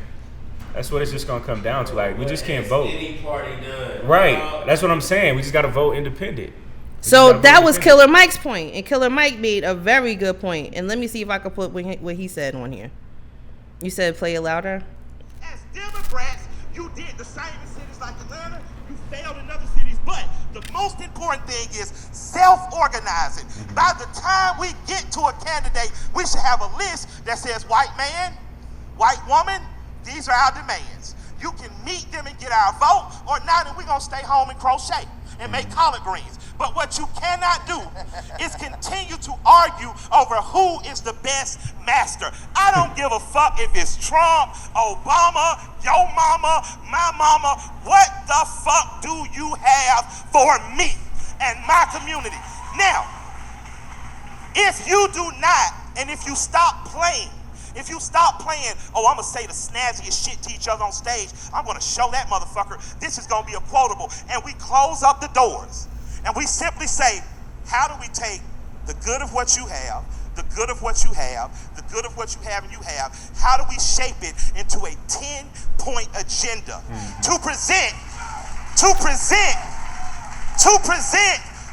that's what it's just gonna come down to. Like, we just can't vote. Any party done. Right. That's what I'm saying. We just gotta vote independent. So that was Killer Mike's point, and Killer Mike made a very good point. And let me see if I can put what he said on here. You said play it louder. As Democrats, you did the same in cities like Atlanta. You failed in other cities, but the most important thing is self-organizing. By the time we get to a candidate, we should have a list that says white man, white woman, these are our demands. You can meet them and get our vote, or not, and we're going to stay home and crochet and make collard greens. But what you cannot do is continue to argue over who is the best master. I don't give a fuck if it's Trump, Obama, your mama, my mama. What the fuck do you have for me and my community? Now, if you do not, and if you stop playing, oh, I'm going to say the snazziest shit to each other on stage, I'm going to show that motherfucker this is going to be a quotable, and we close up the doors, and we simply say, how do we take the good of what you have, the good of what you have, the good of what you have and you have, how do we shape it into a 10-point agenda to present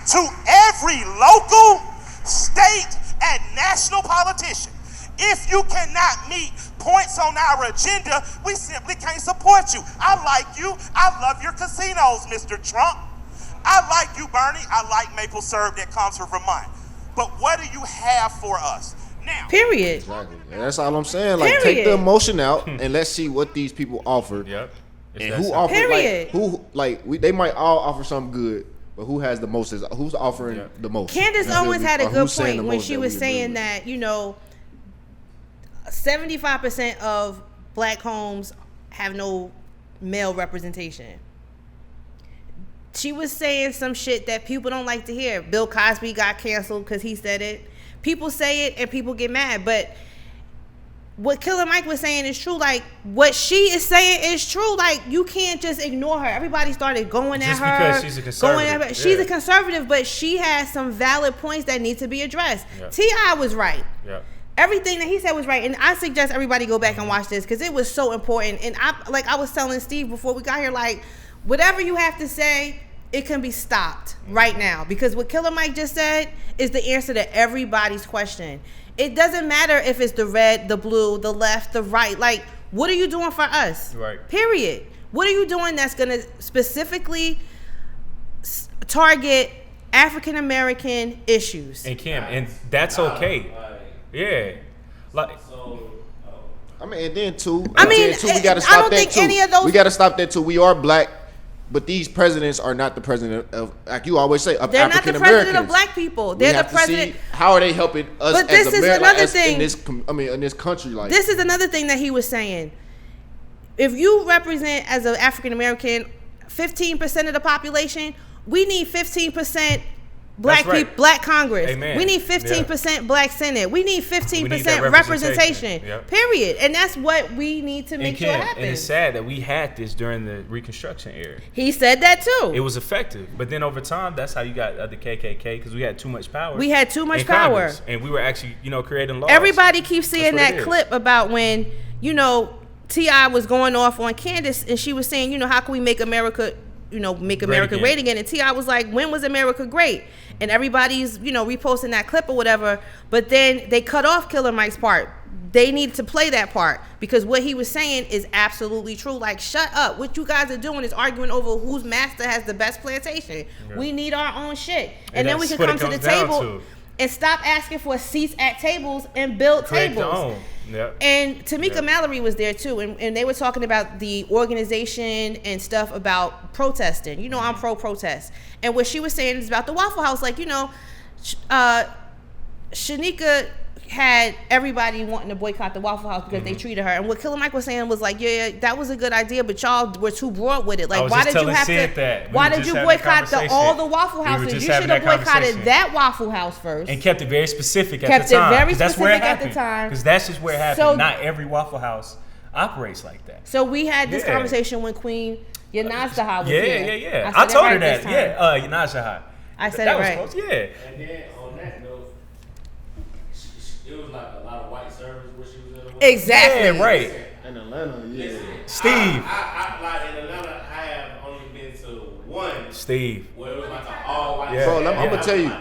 to every local, state, and national politician? If you cannot meet points on our agenda, we simply can't support you. I like you. I love your casinos, Mr. Trump. I like you, Bernie. I like maple syrup that comes from Vermont. But what do you have for us now? Period. Exactly. And that's all I'm saying. Like, take the emotion out and let's see what these people offered. Yep. And who offered, they might all offer something good. But who has the most? Who's offering the most? Candace Owens had a good point when she was saying that 75% of black homes have no male representation. She was saying some shit that people don't like to hear. Bill Cosby got canceled because he said it. People say it and people get mad, but what Killer Mike was saying is true. Like, what she is saying is true. Like, you can't just ignore her. Everybody started going at her. Just because she's a conservative. She's a conservative, but she has some valid points that need to be addressed. Yep. T.I. was right. Yep. Everything that he said was right. And I suggest everybody go back and watch this because it was so important. And I was telling Steve before we got here, like, whatever you have to say, it can be stopped right now. Because what Killer Mike just said is the answer to everybody's question. It doesn't matter if it's the red, the blue, the left, the right. Like, what are you doing for us? Right. Period. What are you doing that's going to specifically target African American issues? And Kim, and that's okay. Yeah. Like. I mean, and then too. We gotta stop that too. We gotta stop that too. We are black. But these presidents are not the president of, like you always say, of African Americans. They're not the president of black people. They're the president. How are they helping us as Americans? But this is another thing. In this country, like this is another thing that he was saying. If you represent as an African American 15% of the population, we need 15% black people, black Congress. Amen. We need 15% black Senate. We need 15% representation. Yep. Period. And that's what we need to make sure happens. And it's sad that we had this during the Reconstruction era. He said that too. It was effective, but then over time, that's how you got the KKK because we had too much power. We had too much power, Congress, and we were actually, creating laws. Everybody keeps seeing that clip about when T.I. was going off on Candace, and she was saying, how can we make America, make America great again? And T.I. was like, when was America great? And everybody's, reposting that clip or whatever. But then they cut off Killer Mike's part. They need to play that part because what he was saying is absolutely true. Like, shut up. What you guys are doing is arguing over whose master has the best plantation. Yeah. We need our own shit. And then we can come to the table and stop asking for seats at tables and build tables. Yep. And Tamika Mallory was there too, and they were talking about the organization and stuff about protesting. I'm pro-protest. And what she was saying is about the Waffle House. Like, Shanika had everybody wanting to boycott the Waffle House because they treated her. And what Killer Mike was saying was like, yeah, that was a good idea, but y'all were too broad with it. Like, why did you have to? Why did you boycott all the Waffle Houses? You should have boycotted that Waffle House first. And kept it very specific at the time. That's where it happened. Because that's just where it happened. So, not every Waffle House operates like that. So we had this conversation when Queen Yanazdaha was here. Yeah. I told her that. Yeah, Yanazdaha. I said it right. Close. Yeah. And then on that note, it was like a lot of white servers where she was in. Exactly. Yeah, right. In Atlanta, yeah. Steve. I like in Atlanta, I have only been to one. Steve. Where it was like an all white. Yeah. Bro, I'm gonna tell you.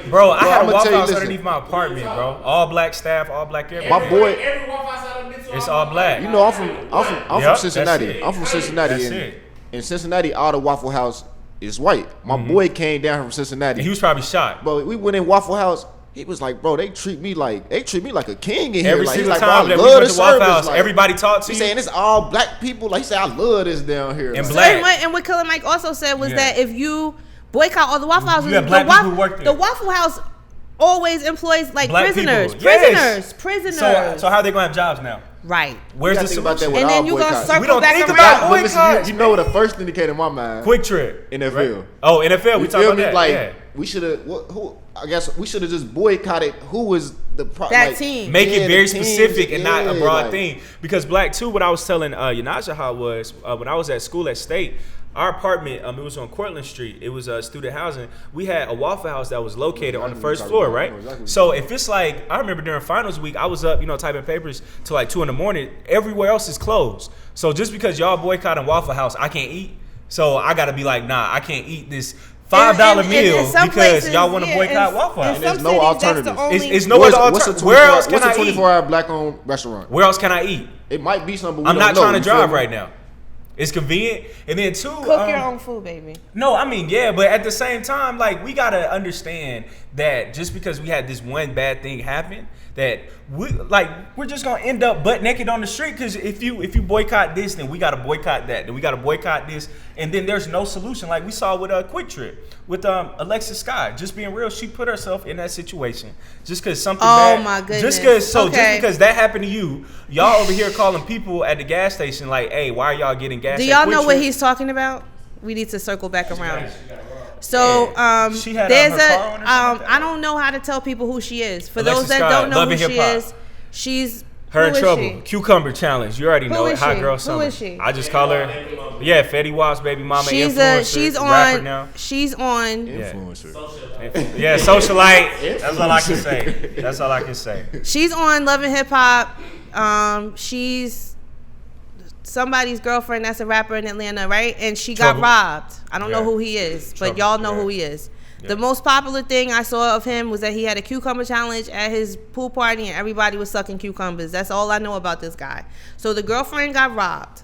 Bro, I had a Waffle House underneath my apartment, bro. All black staff, all black everything. My boy. Every Waffle House I've been to. It's all black. I'm from Cincinnati. I'm from Cincinnati. And in Cincinnati, all the Waffle House is white. My boy came down from Cincinnati. And he was probably shocked. But we went in Waffle House. He was like, bro, they treat me like a king in here. Every like, single like, time that we went to Waffle House, like, everybody talked to you. He's saying it's all black people. Like, he said, I love this down here. And black. And what Killer Mike also said was that if you boycott all the Waffle Houses, the Waffle House always employs like black prisoners. So how are they gonna have jobs now? Right. Where's the solution? And then you're gonna circle we don't back think around. about boycotts. You know what the first thing that came to my mind? Quick Trip. NFL. Right? Oh, NFL. We talking about that. Like we should have. I guess we should have just boycotted who was that team. Make it very specific and not a broad thing. Because black too. What I was telling Yanazdaha was when I was at school at State. Our apartment, it was on Cortlandt Street. It was student housing. We had a Waffle House that was located on the first floor, right? So if it's like, I remember during finals week, I was up, typing papers till like 2 a.m. Everywhere else is closed. So just because y'all boycotting Waffle House, I can't eat. So I got to be like, nah, I can't eat this $5 meal because y'all want to boycott Waffle House. And there's no alternative. It's no other alternative. Where else can I eat? What's a 24-hour black-owned restaurant? Where else can I eat? It might be something, but I'm not trying to drive right now. It's convenient, and then two, cook your own food, baby. No, I mean, yeah, but at the same time, like, we gotta understand that just because we had this one bad thing happen, that we're just gonna end up butt naked on the street. Because if you boycott this, then we gotta boycott that, then we gotta boycott this, and then there's no solution. Like we saw with Quick Trip. with Alexis Scott. Just being real, she put herself in that situation just because something. Oh my goodness! Just because that happened to you, y'all over here calling people at the gas station like, "Hey, why are y'all getting gas?" Do y'all know what he's talking about? We need to circle back around. So she had there's her car on or something like that? I don't know how to tell people who she is. For Alexis those that Scott, don't know Love who and she Hip-Hop. is, she's Her in who is trouble. she? Cucumber challenge. You already know Who it. is Hot she? girl Who summer. is she? I just call her. Yeah, Fetty Wap's baby mama. She's influencer, rapper now. She's on. Influencer. Yeah, socialite. That's all I can say. That's all I can say. She's on Love and Hip Hop. She's somebody's girlfriend that's a rapper in Atlanta, right? And she got robbed. I don't know who he is, but y'all know who he is. Yeah. The most popular thing I saw of him was that he had a cucumber challenge at his pool party and everybody was sucking cucumbers. That's all I know about this guy. So the girlfriend got robbed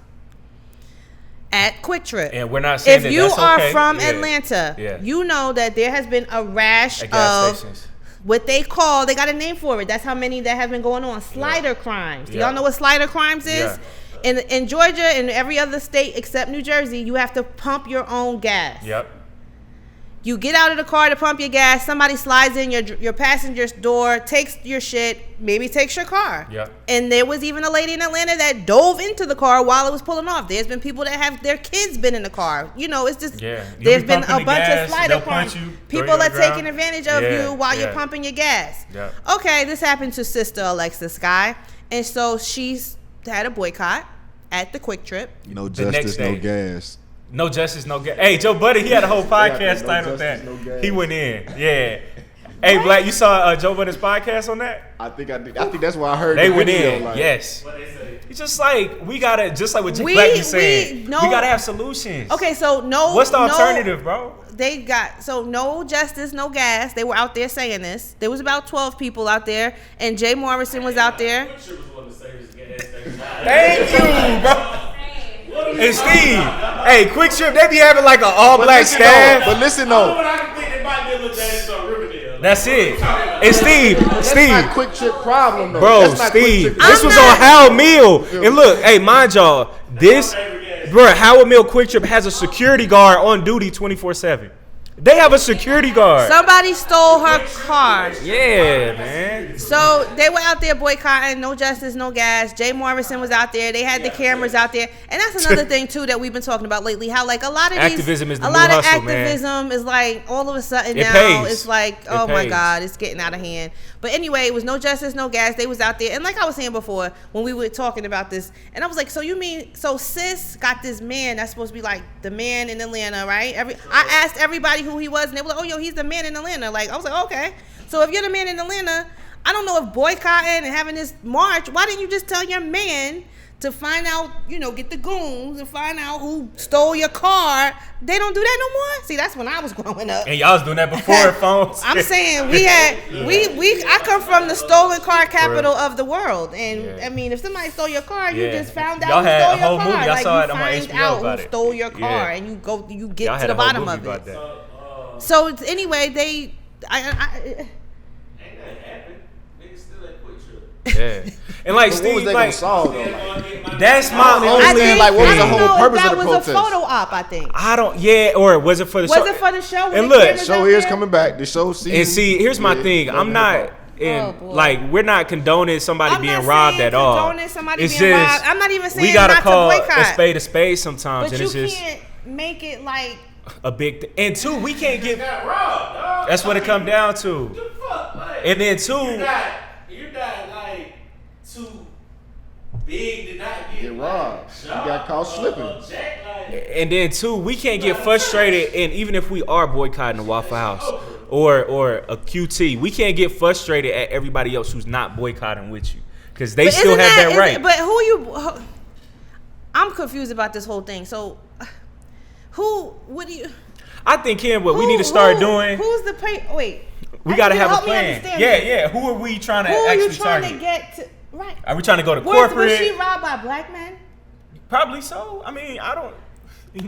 at Quick Trip. And we're not saying if you are from Atlanta, you know that there has been a rash of stations. What they call, they got a name for it. That's how many that have been going on. Slider crimes. Do y'all know what slider crimes is? Yeah. In Georgia and every other state except New Jersey, you have to pump your own gas. Yep. You get out of the car to pump your gas. Somebody slides in your passenger's door, takes your shit, maybe takes your car. Yep. And there was even a lady in Atlanta that dove into the car while it was pulling off. There's been people that have their kids been in the car. You know, it's just there's been a bunch of slider crimes. People are taking advantage of you while you're pumping your gas. Yep. Okay, this happened to Sister Alexis Sky, and so she's had a boycott at the Quick Trip. No justice, no gas. No justice, no gas. Hey, Joe Budden, he had a whole podcast titled that. He went in. Yeah. Hey, Black, you saw Joe Budden's podcast on that? I think that's why I heard they went in. Yes. What they say? It's just like we gotta, just like what Black was saying. We gotta have solutions. Okay, so no. What's the alternative, bro? They got no justice, no gas. They were out there saying this. There was about 12 people out there, and Jay Morrison was out there. Thank you, bro. And Steve, hey, Quick Trip, they be having like an all-black staff. But listen though. That's it. And Steve. That's not Quick Trip problem though. Bro, Steve, this was on Howard Mill. And look, hey, mind y'all, Howard Mill Quick Trip has a security guard on duty 24/7. They have a security guard. Somebody stole her car. Yeah, man. So they were out there boycotting, no justice, no gas. Jay Morrison was out there. They had the cameras out there. And that's another thing, too, that we've been talking about lately. How, like, a lot of activism is like, all of a sudden now, it's like, oh, my God, it's getting out of hand. But anyway, it was no justice, no gas. They was out there. And like I was saying before, when we were talking about this, and I was like, so sis got this man that's supposed to be like the man in Atlanta, right? I asked everybody who he was, and they were like, oh, yo, he's the man in Atlanta. Like, I was like, okay. So if you're the man in Atlanta, I don't know if boycotting and having this march, why didn't you just tell your man to find out, get the goons and find out who stole your car? They don't do that no more? See, that's when I was growing up. And y'all was doing that before phones. I'm saying I come from the stolen car capital of the world. And I mean, if somebody stole your car, you just found out who stole your car. Movie. Like, saw you it on find HBO out about who it. stole your car and you get to the bottom of it. So anyway, Ain't that happen? Niggas still at Quick Trip. Yeah. And like Steve, what was they like, gonna solve though? Like, that's my only. Like, what was the whole purpose of the protest? That was a photo op, I think. I don't. Yeah, or was it for the show? Was it for the show? And look, the show is coming back. The show season. And see, here's my thing. I'm not. And we're not condoning somebody being robbed at all. It's just robbed. I'm not even saying we gotta not call to boycott. a spade sometimes, but and it's you just can't make it like a big. And two, we can't get. Robbed, dog. That's what it come down to. What the fuck, like, and then two, you're not like too big to not get robbed. You got caught slipping. And then two, we can't get frustrated. And even if we are boycotting the Waffle House or a QT, we can't get frustrated at everybody else who's not boycotting with you because they still have that right. But I'm confused about this whole thing. So, what do you? I think, Ken, what we need to start doing. Who's the pay? Wait. We got to have a plan. Yeah. Who are we trying to actually target? Who are you trying to get to? Right. Are we trying to go to corporate? Was she robbed by black men? Probably so. I mean, I don't.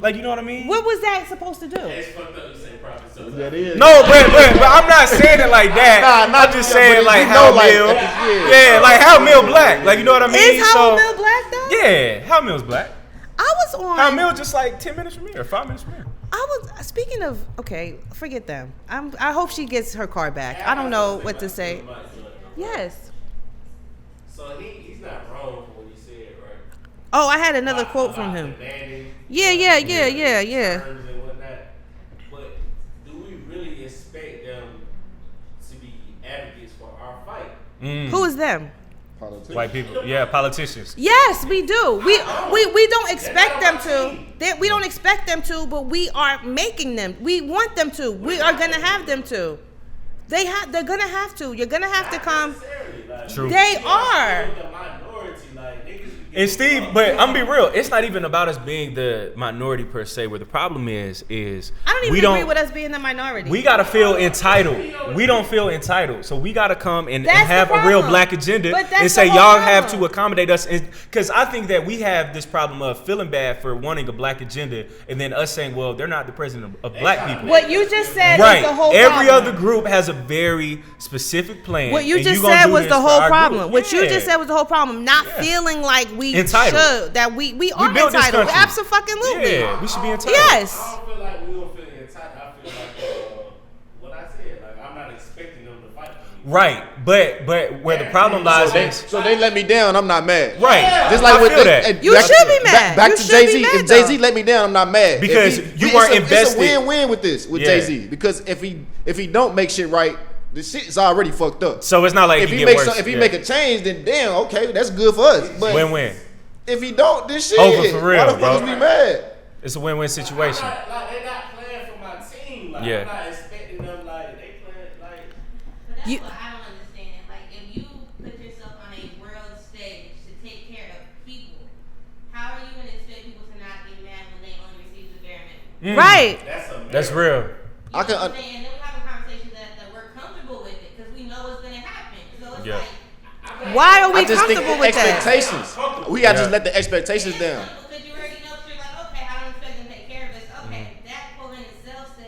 Like, you know what I mean? What was that supposed to do? It's fucked up. You say probably. That is. No, but I'm not saying it like that. I'm just saying like Howard Mill. Yeah, like Howard Mill black. Like, you know what I mean? Is Howard Mill black though? Yeah, Howard Mill's black. I was on. Howard Mill just like 10 minutes from here, or 5 minutes from here. Speaking of, okay, forget them. I hope she gets her car back. I don't know what to say. Yes. So he's not wrong for what he said, right? Oh, I had another quote from him. Yeah. Terms and whatnot. But do we really expect them to be advocates for our fight? Who is them? Politicians. White people. Yeah, politicians. Yes, we do. We don't expect them to. We don't expect them to, but we are making them. We want them to. We are gonna have them to. They're gonna have to. You're gonna have to come. True. They are. And Steve, but I'm gonna be real. It's not even about us being the minority per se. Where the problem is I don't even agree with us being the minority. We gotta feel entitled. We don't feel entitled, so we gotta come and have a real black agenda and say y'all have to accommodate us. Because I think that we have this problem of feeling bad for wanting a black agenda, and then us saying, well, they're not the president of black people. What you just said right. is the whole Every problem. other group has a very specific plan. What you just said was the whole problem. What you just said was the whole problem. Not feeling like we entitled. Should, that we are entitled. Absolutely. Yeah, we should be entitled. Yes. I don't feel like we don't feel entitled. I feel like what I said. Like I'm not expecting them to fight for me. Right, but where the problem lies so they let me down. I'm not mad. Right, just like I feel that. You should be mad. Back to Jay-Z. If Jay-Z let me down, I'm not mad because you weren't invested. It's a win-win with this Jay-Z because if he don't make shit right, the shit is already fucked up. So it's not like if he makes if he make a change, then damn, okay, that's good for us. But win-win. If he don't, this shit. Over for real, why the bro. fuck is we mad? It's a win-win situation. Like they're not playing for my team. Like I'm not expecting them like they play like. But that's what I don't understand. Like if you put yourself on a world stage to take care of people, how are you going to expect people to not get mad when they only receive the bare minimum? Right. That's real. I can. And then we have a conversation that we're comfortable with it because we know what's going to happen. So it's like. Why are we I just think comfortable with expectations. We gotta just let the expectations down. Because you already know, you're like, okay, I don't expect them to take care of this. Okay, that quote in itself says,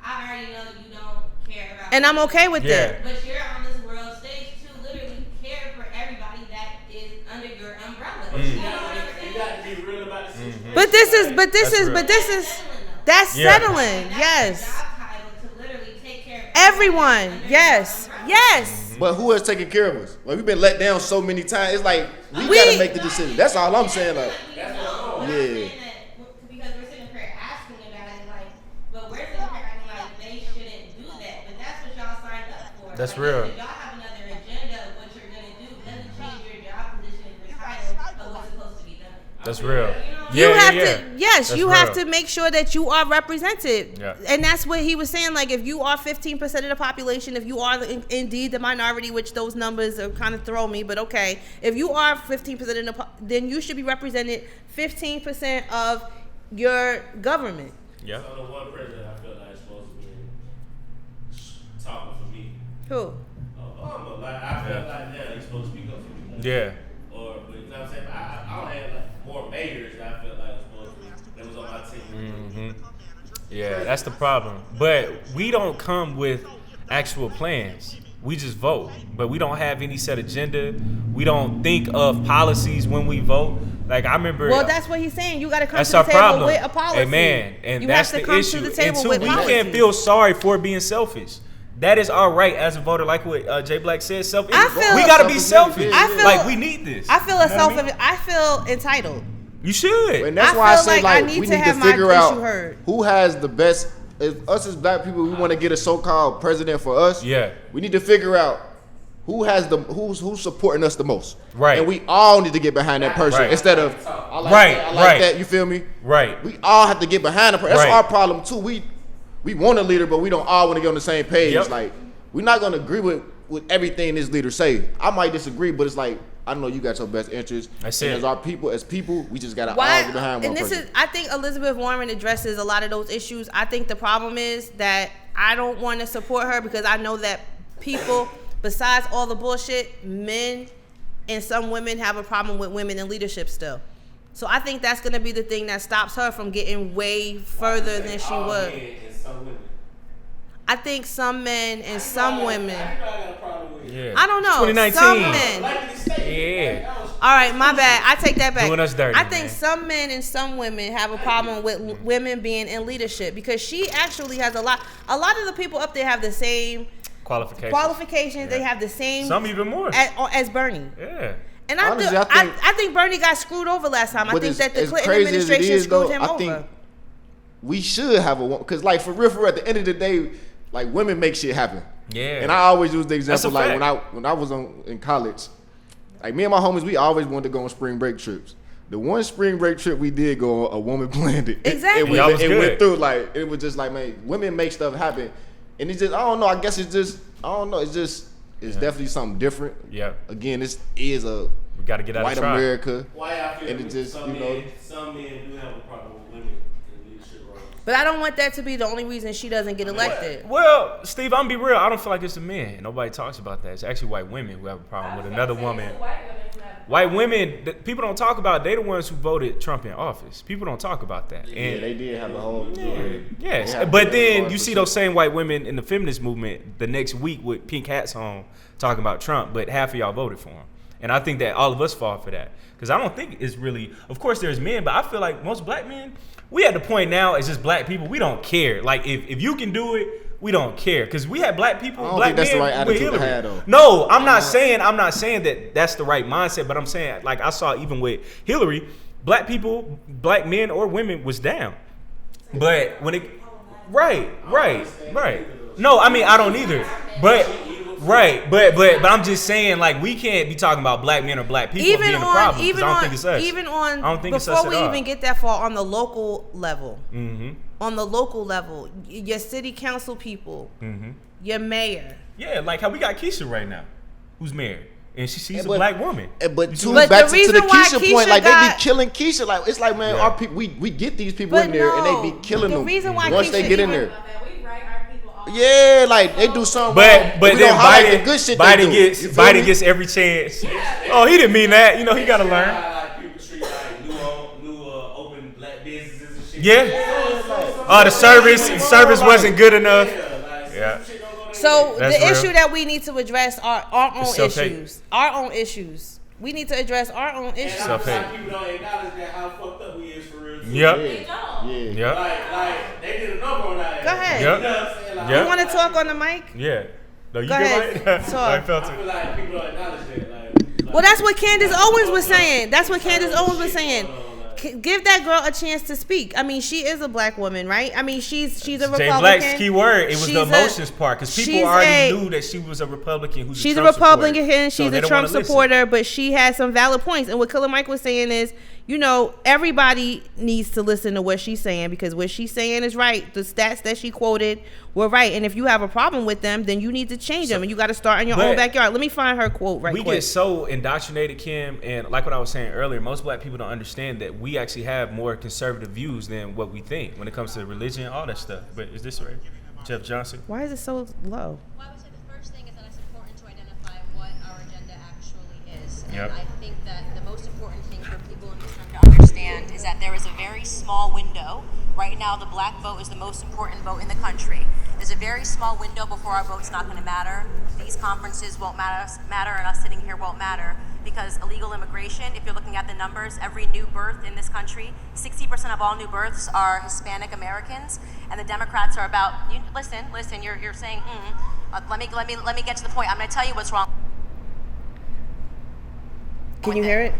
I already know you don't care about. And I'm okay with that. But you're on this world stage to literally care for everybody that is under your umbrella. You know what I'm saying? You got to be real about the situation. But this is that's settling. Yes. Everyone. Yes. But who has taken care of us? Like we've been let down so many times. It's like we gotta make the decision. That's all I'm saying. Like, yeah. Because we're sitting here asking about it, like, but we're sitting here acting like they shouldn't do that. But that's what y'all signed up for. That's like, real. If y'all have another agenda of what you're gonna do, doesn't change your job position and the title of what's supposed to be done. That's real. You have to make sure that you are represented. Yeah. And that's what he was saying. Like, if you are 15% of the population, if you are indeed the minority, which those numbers are kind of throw me, but okay. If you are 15% then you should be represented 15% of your government. Yeah. So the one president I feel like is supposed to be talking for me. Who? Obama. Like I feel like he's supposed to speak up for me. Like, Yeah. Or, but you know what I'm saying? But I don't have like more mayors that I feel like was supposed to be that was on my team. Yeah, that's the problem. But we don't come with actual plans. We just vote, but we don't have any set agenda. We don't think of policies when we vote. Like I remember. Well, that's what he's saying. You got to come that's to the our table problem. with a policy. Amen. And you that's have to the come issue. to the table and two, with we policy. can't feel sorry for being selfish. That is our right as a voter, like what Jay Black said. We got to be selfish. Like we need this. I feel I feel entitled. You should. And that's why I say like we need to figure out heard. who has the best. If us as black people, we want to get a so-called president for us. Yeah. We need to figure out who's supporting us the most. Right. And we all need to get behind that person instead of I like that. You feel me? Right. We all have to get behind the person. That's Right. our problem too. We want a leader, but we don't all want to get on the same page. Yep. Like we're not gonna agree with everything this leader say. I might disagree, but it's like I know you got your best interest. That's and it. as our people, we just gotta all get behind one person. I think Elizabeth Warren addresses a lot of those issues. I think the problem is that I don't want to support her because I know that people, besides all the bullshit, men and some women have a problem with women in leadership still. So I think that's going to be the thing that stops her from getting way further than she would. I think some men and some women. Yeah. I don't know. 2019. Some men. Yeah. All right, my bad. I take that back. Doing us dirty, I think some men and some women have a problem with women being in leadership because she actually has a lot of the people up there have the same qualifications. Yeah. They have the same. Some even more. As Bernie. Yeah. And honestly, I think Bernie got screwed over last time. I think that the Clinton administration screwed him over. I think we should have a woman. Because, like, for real, at the end of the day, like, women make shit happen. Yeah. And I always use the example, like, when I was in college, like, me and my homies, we always wanted to go on spring break trips. The one spring break trip we did go on, a woman planned it. Exactly. It went through, like, it was just like, man, women make stuff happen. And it's just, I don't know, I guess it's just, I don't know, it's definitely something different. Yeah. Again, this is a we gotta get out white of America. Why I feel and it just, some you know. Some men do have a problem with women in leadership roles. But I don't want that to be the only reason she doesn't get elected. Well, Steve, I'm gonna be real. I don't feel like it's the men. Nobody talks about that. It's actually white women who have a problem with another woman. White women, people don't talk about. They the ones who voted Trump in office. People don't talk about that. And they did have a whole. Yes, but then you see those same white women in the feminist movement the next week with pink hats on talking about Trump, but half of y'all voted for him. And I think that all of us fall for that. Because I don't think it's really, of course there's men, but I feel like most black men, we at the point now as just black people, we don't care. Like if you can do it, we don't care. Because we had black people, I don't black think that's men the right with attitude to Hillary. have, though. No, I'm not saying that that's the right mindset, but I'm saying, like I saw even with Hillary, black people, black men or women was down. But when it, right. No, I mean, I don't either. But I'm just saying, like, we can't be talking about black men or black people being the problem. I don't think it's us. I don't think it's us before we even get that far on the local level. Mm-hmm. On the local level, your city council people, your mayor. Yeah, like how we got Keisha right now, who's mayor. And she's a black woman. But back to the Keisha point, like, they be killing Keisha. Like, it's like, man, our people, we get these people in there and they be killing them once they get in there. Yeah, like they do something. But then Biden gets every chance. Oh, he didn't mean that. You know, he got to learn. New open black businesses and shit. Yeah. Oh, the service wasn't good enough. Yeah. So the issue that we need to address are our own issues. Our own issues. We need to address our own issues. And people don't acknowledge that how fucked up we is for real. Yep. They don't. Yeah. Like they did a number on that. Go ahead. Yep. You know what I'm saying? Like, You want to talk on the mic? Yeah. No, you Go ahead. Talk. I feel like people don't acknowledge that. Well, that's what Candace Owens was saying. Give that girl a chance to speak. I mean, she is a black woman, right? I mean, she's a Republican. Jay Black's key word. It was the emotions part because people already knew that she was a Republican. She's a Republican and she's a Trump supporter, but she has some valid points. And what Killer Mike was saying is, you know, everybody needs to listen to what she's saying because what she's saying is right. The stats that she quoted were right. And if you have a problem with them, then you need to change them. And you got to start in your own backyard. Let me find her quote quick. We get so indoctrinated, Kim. And like what I was saying earlier, most black people don't understand that we actually have more conservative views than what we think when it comes to religion, all that stuff. But is this right? Jeff Johnson? Why is it so low? Well, I would say the first thing is that it's important to identify what our agenda actually is. And Yep. I think that the most important thing for people in this room to understand is that there is a very small window. Right now, the black vote is the most important vote in the country. There's a very small window before our vote's not going to matter. These conferences won't matter, and us sitting here won't matter because illegal immigration, if you're looking at the numbers, every new birth in this country, 60% of all new births are Hispanic Americans, and the Democrats are about, listen, you're saying, let me get to the point. I'm going to tell you what's wrong. Can you hear it?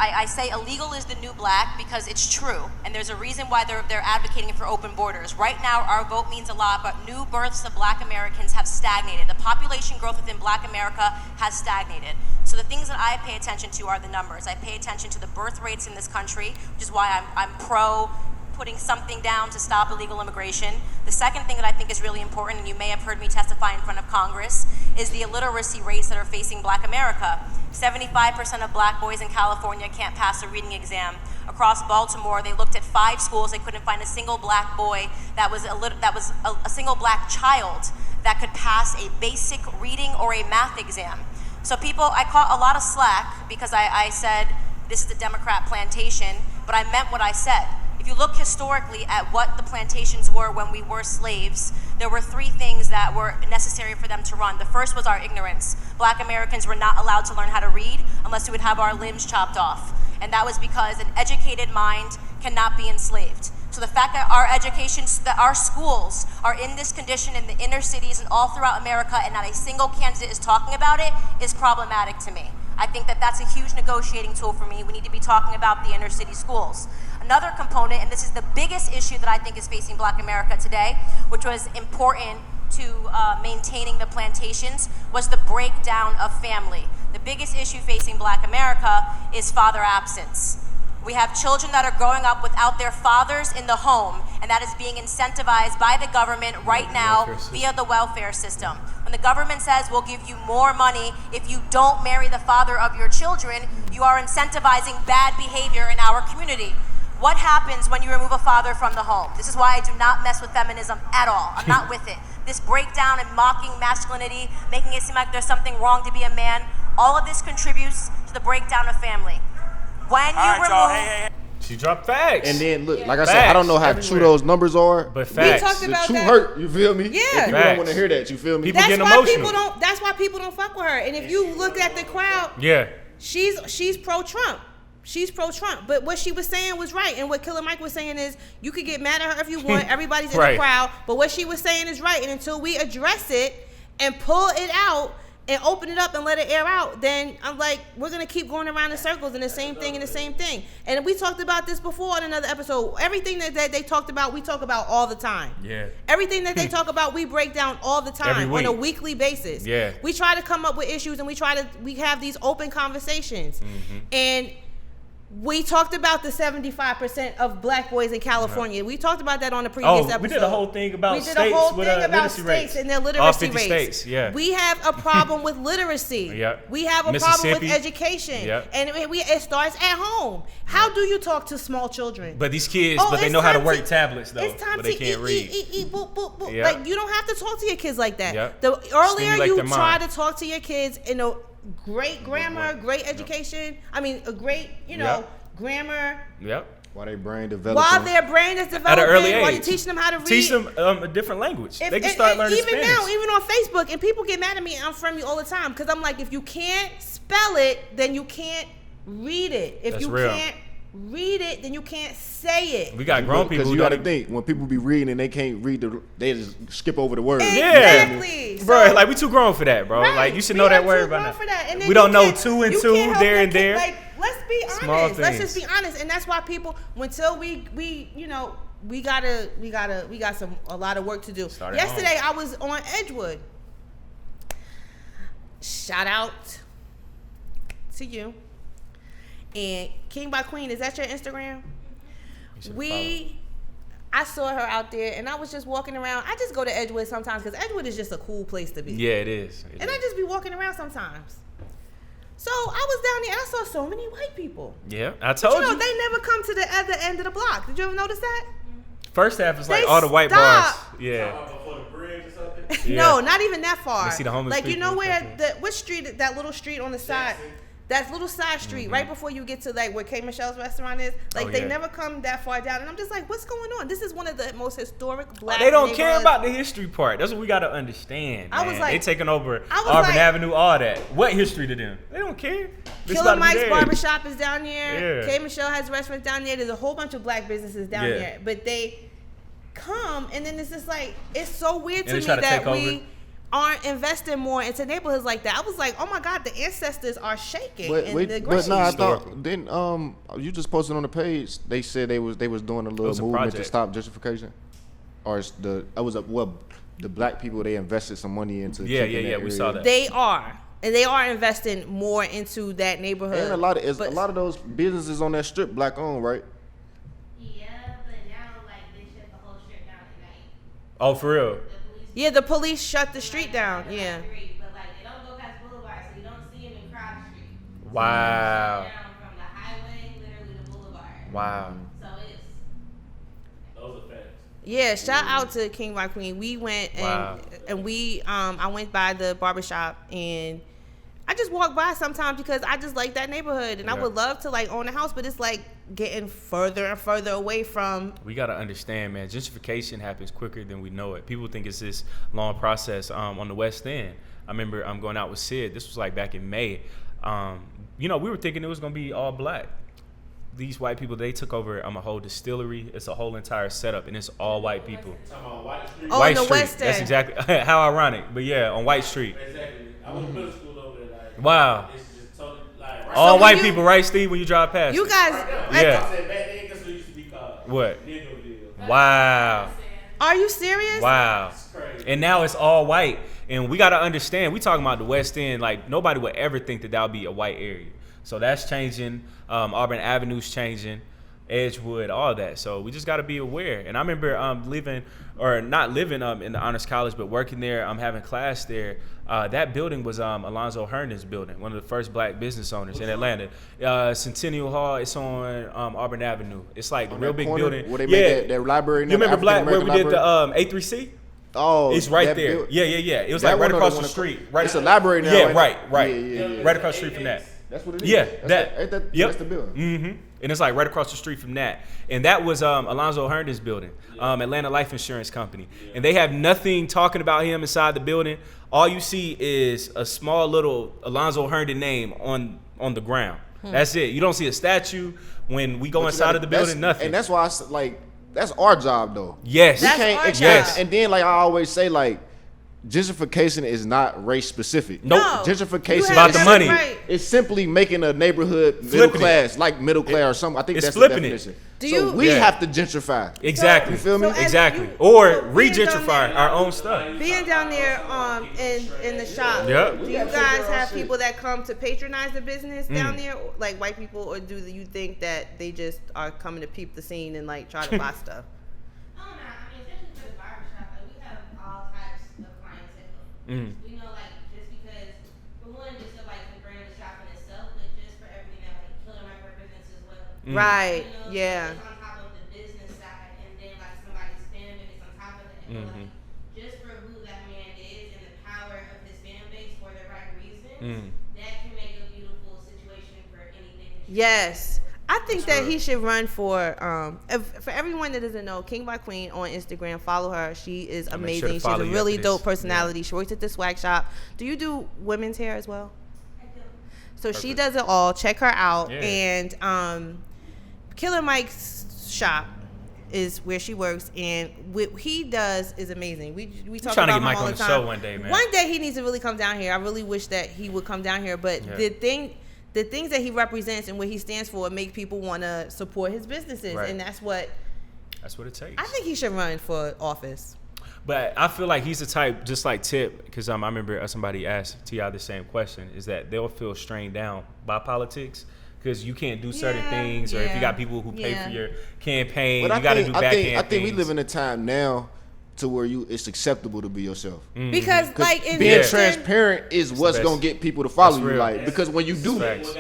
I say illegal is the new black because it's true, and there's a reason why they're advocating for open borders. Right now, our vote means a lot, but new births of black Americans have stagnated. The population growth within black America has stagnated. So the things that I pay attention to are the numbers. I pay attention to the birth rates in this country, which is why I'm pro putting something down to stop illegal immigration. The second thing that I think is really important, and you may have heard me testify in front of Congress, is the illiteracy rates that are facing black America. 75% of black boys in California can't pass a reading exam. Across Baltimore, they looked at 5 schools. They couldn't find a single black boy that was a single black child that could pass a basic reading or a math exam. So I caught a lot of slack because I said this is the Democrat plantation, but I meant what I said. If you look historically at what the plantations were when we were slaves, there were 3 things that were necessary for them to run. The first was our ignorance. Black Americans were not allowed to learn how to read unless we would have our limbs chopped off. And that was because an educated mind cannot be enslaved. So the fact that our schools are in this condition in the inner cities and all throughout America and not a single candidate is talking about it is problematic to me. I think that that's a huge negotiating tool for me. We need to be talking about the inner city schools. Another component, and this is the biggest issue that I think is facing Black America today, which was important to maintaining the plantations, was the breakdown of family. The biggest issue facing Black America is father absence. We have children that are growing up without their fathers in the home, and that is being incentivized by the government right now via the welfare system. When the government says we'll give you more money if you don't marry the father of your children, you are incentivizing bad behavior in our community. What happens when you remove a father from the home? This is why I do not mess with feminism at all. I'm not with it. This breakdown and mocking masculinity, making it seem like there's something wrong to be a man, all of this contributes to the breakdown of family. When you remove... She dropped facts. And then, look, like I said, I don't know how true those numbers are. But facts. We talked about the truth that. hurt, you feel me? Yeah. And people don't want to hear that, you feel me? People get emotional. That's why people don't fuck with her. And if you look at the crowd, she's pro-Trump. She's pro-Trump. But what she was saying was right. And what Killer Mike was saying is, you could get mad at her if you want. Everybody's in the crowd. But what she was saying is right. And until we address it and pull it out, and open it up and let it air out, then I'm like, we're going to keep going around in circles and the same thing and the same thing. And we talked about this before in another episode. Everything that they talked about, we talk about all the time. Yeah. Everything that they talk about, we break down all the time on a weekly basis. Yeah. We try to come up with issues and we have these open conversations. Mm-hmm. And we talked about the 75% of Black boys in California. We talked about that on the previous episode. We did a whole thing about states. We did a whole with thing about literacy states rates. and their literacy All 50 rates. States, yeah. We have a problem with literacy. Yep. We have a problem with education. Yep. And it starts at home. How do you talk to small children? But these kids, but they know how to work tablets, though. It's time but they to can't read. eat, boop, boop, boop. Yep. Like, you don't have to talk to your kids like that. Yep. The earlier Stimulate you their try mind. to talk to your kids in a great grammar, great education, a great, grammar. Yep. While their brain developing. While their brain is developing. At an early age. While you're teaching them how to read. Teach them a different language. They can start learning even Spanish. Even now, even on Facebook, and people get mad at me, I'm from you all the time, because I'm like, if you can't spell it, then you can't read it. If you can't read it, then you can't say it. We got grown people. Because you got to think, when people be reading and they can't read, they just skip over the words. Exactly. Yeah. Bro, like, we too grown for that, bro. Right. Like, you should know that word by now. And we don't know 2 and 2 there and there. Like, let's be Small honest. Let's things. just be honest. And that's why people, until we got a lot of work to do. Yesterday I was on Edgewood. Shout out to you. And King by Queen, is that your Instagram? I saw her out there, and I was just walking around. I just go to Edgewood sometimes because Edgewood is just a cool place to be. Yeah, it is. I just be walking around sometimes. So I was down there, and I saw so many white people. Yeah, I told you. They never come to the other end of the block. Did you ever notice that? First half is like all the white bars. Yeah. Before the bridge or something? Yeah. No, not even that far. Let's see the homeless like, you know people. what street, that little street on the side, that little side street, right before you get to like where K. Michelle's restaurant is, like they never come that far down. And I'm just like, what's going on? This is one of the most historic Black They don't care about the history part. That's what we got to understand, man. I was like, they taking over Auburn Avenue, all that. What history to them? They don't care. Killer Mike's barbershop is down there. K. Michelle has restaurants down there. There's a whole bunch of Black businesses down there. But they come, and then it's just like, it's so weird to me that we aren't investing more into neighborhoods like that. I was like, oh my God, the ancestors are shaking. But no, I thought then you just posted on the page. They said they was doing a little movement to stop gentrification, or the Black people, they invested some money into. Yeah, we saw that. They are. And they are investing more into that neighborhood. And a lot of those businesses on that strip Black owned, right? Yeah, but now they shut the whole strip down at night. Oh, for real? Yeah, the police shut the street down. Yeah. But they don't go past Boulevard, so you don't see them in Crowd Street. Wow. Down from the highway, literally to Boulevard. Wow. So it's. Those are facts. Yeah, shout out to King by Queen. We went and we I went by the barbershop, and I just walk by sometimes because I just like that neighborhood, and I would love to own a house, but it's like getting further and further away from. We got to understand, man, gentrification happens quicker than we know it. People think it's this long process. On the West End, I remember going out with Sid. This was like back in May. We were thinking it was going to be all black. These white people, they took over a whole distillery. It's a whole entire setup, and it's all white people. White Street. Oh, White on the Street. West End. That's exactly how ironic. But yeah, on White Street. Exactly. I went to middle school over there. Like, Wow. It's just totally like right All So white you- people, right, Steve? When you drive past, You it? guys, Yeah. I said back then, guess what used to be called? What? Niggerville. Wow. are you serious? Wow. It's crazy. And now it's all white. And we got to understand, we talking about the West End, like nobody would ever think that would be a white area. So that's changing. Auburn Avenue's changing. Edgewood, all that. So we just got to be aware. And I remember not living in the Honors College, but working there, having class there. That building was Alonzo Herndon's building, one of the first black business owners in Atlanta. Centennial Hall, it's on Auburn Avenue. It's like a real big building. Where they made that library. You remember where we did the A3C? Oh, it's right there. Yeah. It was like right across the street. Right. It's a library now. Yeah, right. Yeah. Right across the street from that. That's what it is. Yeah, That's Yep. the building. Mm-hmm. And it's like right across the street from that. And that was Alonzo Herndon's building, Atlanta Life Insurance Company. And they have nothing talking about him inside the building. All you see is a small little Alonzo Herndon name on the ground. That's it. You don't see a statue when we go inside of the building, nothing. And that's why that's our job, though. Yes. That's We can't our expect, job. and then like I always say, like gentrification is not race specific. Nope. No. Gentrification You is about the money. Right. It's simply making a neighborhood middle Flipping it. class, like middle class or something. I think It's that's the flipping it. definition. Do So you- we Yeah. have to gentrify. Exactly. You feel me? So as Exactly. you- Or so being re-gentrify down there- our own stuff. Being down there in the shop, Yep. do you guys have people that come to patronize the business down there, like white people, or do you think that they just are coming to peep the scene and like try to buy stuff? I don't know. I mean, especially for the barbershop, like we have all types of clientele. We know, like, just because, for one, just of, like, the brand of the shop in itself, but just for everything that, like, Killer Mike represents as well. Right. You know, Yeah. so it's on top of the business side, and then, like, somebody's fan base on top of that. But, like, just for who that man is and the power of his fan base for the right reasons, that can make a beautiful situation for anything that you Yes. I think that he should run for everyone that doesn't know, King by Queen on Instagram, follow her. She is I'll make sure to amazing. She has follow a you really after dope this. personality. She works at the swag shop. Do you do women's hair as well? I do. So she does it all. Check her out. Yeah. And Killer Mike's shop is where she works, and what he does is amazing. We talk trying to about get Mike him all on the the time. show one day, man. One day he needs to really come down here. I really wish that he would come down here. But Yeah. the things that he represents and what he stands for make people want to support his businesses, Right. and that's what it takes. I think he should run for office. But I feel like he's the type, just like Tip, because I remember somebody asked T.I. the same question, is that they'll feel strained down by politics because you can't do certain things, or if you got people who pay for your campaign, you got to do backhand things. I think we live in a time now to where it's acceptable to be yourself. Because like in Being Houston, transparent is It's what's the gonna best. get people to follow That's you. real. Like because when you do, Facts.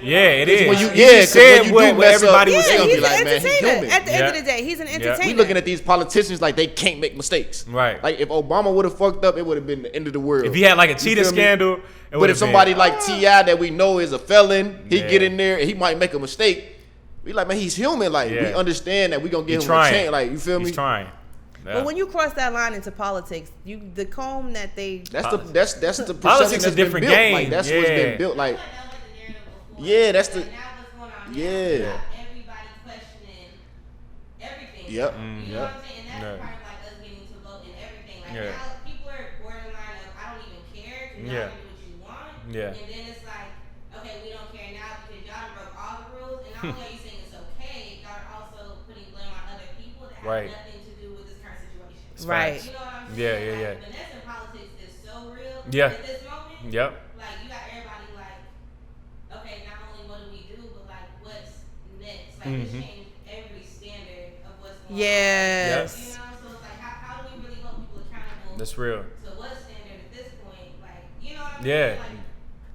Yeah, it is. when you- He yeah, just 'cause when said you what do mess up- everybody Yeah, was yeah, gonna he's be an like, man, he entertainer. human. At the end of Yeah. the day, he's an entertainer. we looking at these politicians like they can't make mistakes. Right. Like if Obama would have fucked up, it would have been the end of the world. If he had like a You cheating feel me? scandal, it But would've if somebody been, like T.I. that we know is a felon, he Yeah. get in there and he might make a mistake. We like, man, he's human. Like we Yeah. understand that we gonna give He's him trying. a chance. Like you feel me? He's trying. Yeah. But when you cross that line into politics, the comb that they That's the perception Politics that's a different been built. game. Like that's what's Yeah. been built. Like That was the narrative before. Yeah, that's the- Like, now what's going on now, Yeah. you got everybody questioning everything. Yep. You know Yep. what I'm saying? And that's Yeah. part of like us getting to vote and everything. Like Yeah. now people are borderline of I don't even care. You Yeah. do what you want. Yeah. And then it's like, okay, we don't care now because y'all done broke all the rules. And not only are you saying it's okay, y'all are also putting blame on other people that have Right. nothing to do with this current situation. Right. You know what I'm saying? Yeah, yeah, Like, yeah. finesse in politics is so real Yeah. at this moment. Yep. Like you got everybody like, okay, not only what do we do, but like what's next? Like this changed every standard of what's going on. Yes. You know, so it's like how do we really hold people accountable That's real. to what standard at this point? Like, you know what I'm Yeah. saying? Like,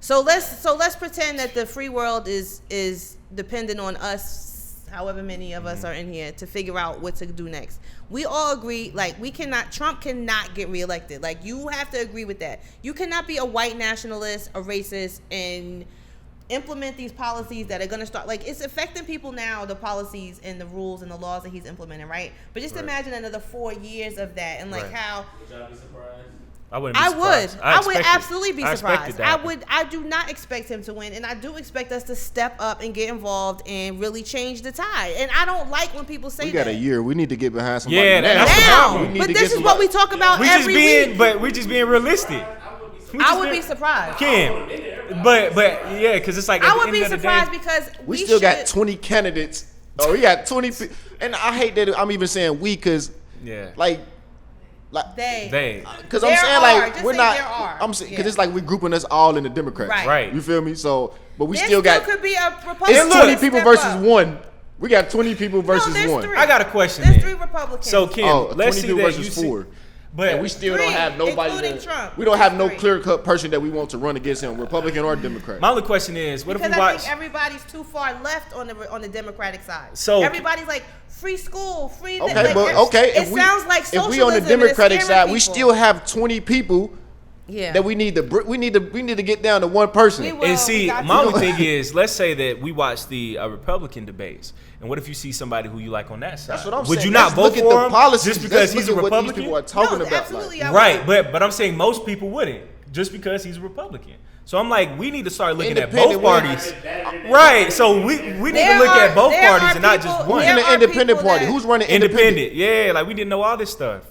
So let's pretend that the free world is dependent on us, however many of us are in here, to figure out what to do next. We all agree, like Trump cannot get reelected. Like you have to agree with that. You cannot be a white nationalist, a racist, and implement these policies that are going to start, like, it's affecting people now, the policies and the rules and the laws that he's implementing, right? But just imagine another 4 years of that, and like how. Would y'all be surprised? I wouldn't be surprised. I would absolutely be surprised. I do not expect him to win, and I do expect us to step up and get involved and really change the tide. And I don't like when people say that. We got a year. We need to get behind somebody. Yeah, that's the problem. But this is what we talk about every week. But we're just being realistic. I would be surprised. Kim, but yeah, because it's like I would be surprised because we still got 20 candidates. Oh, we got 20, and I hate that I'm even saying we, because they, because I'm saying like we're not. I'm saying because it's like we're grouping us all in the Democrats, right? You feel me? So, but we there still got. Could be a Republican. It's 20 people versus one. We got 20 people versus one. 3. I got a question. There's 3 Republicans. So Kim, let's see that versus 4. But and we still don't have nobody. Trump. We don't have no clear-cut person that we want to run against him, Republican or Democrat. My only question is, what if we watch? I think everybody's too far left on the Democratic side. So everybody's like free school, free. Okay, like, but okay, it sounds like socialism. If we on the Democratic side, people. we still have 20 people. Yeah. That we need to get down to one person. And see, my only thing is, let's say that we watch the Republican debates, and what if you see somebody who you like on that side? That's what I'm Would saying. you not vote for him policies, just because he's a Republican? What these people are talking about, absolutely, like. Right, but I'm saying most people wouldn't just because he's a Republican. So I'm like, we need to start looking at both parties. Right, so we need to look at both parties and not just one. In the independent party, who's running independent? Yeah, like we didn't know all this stuff.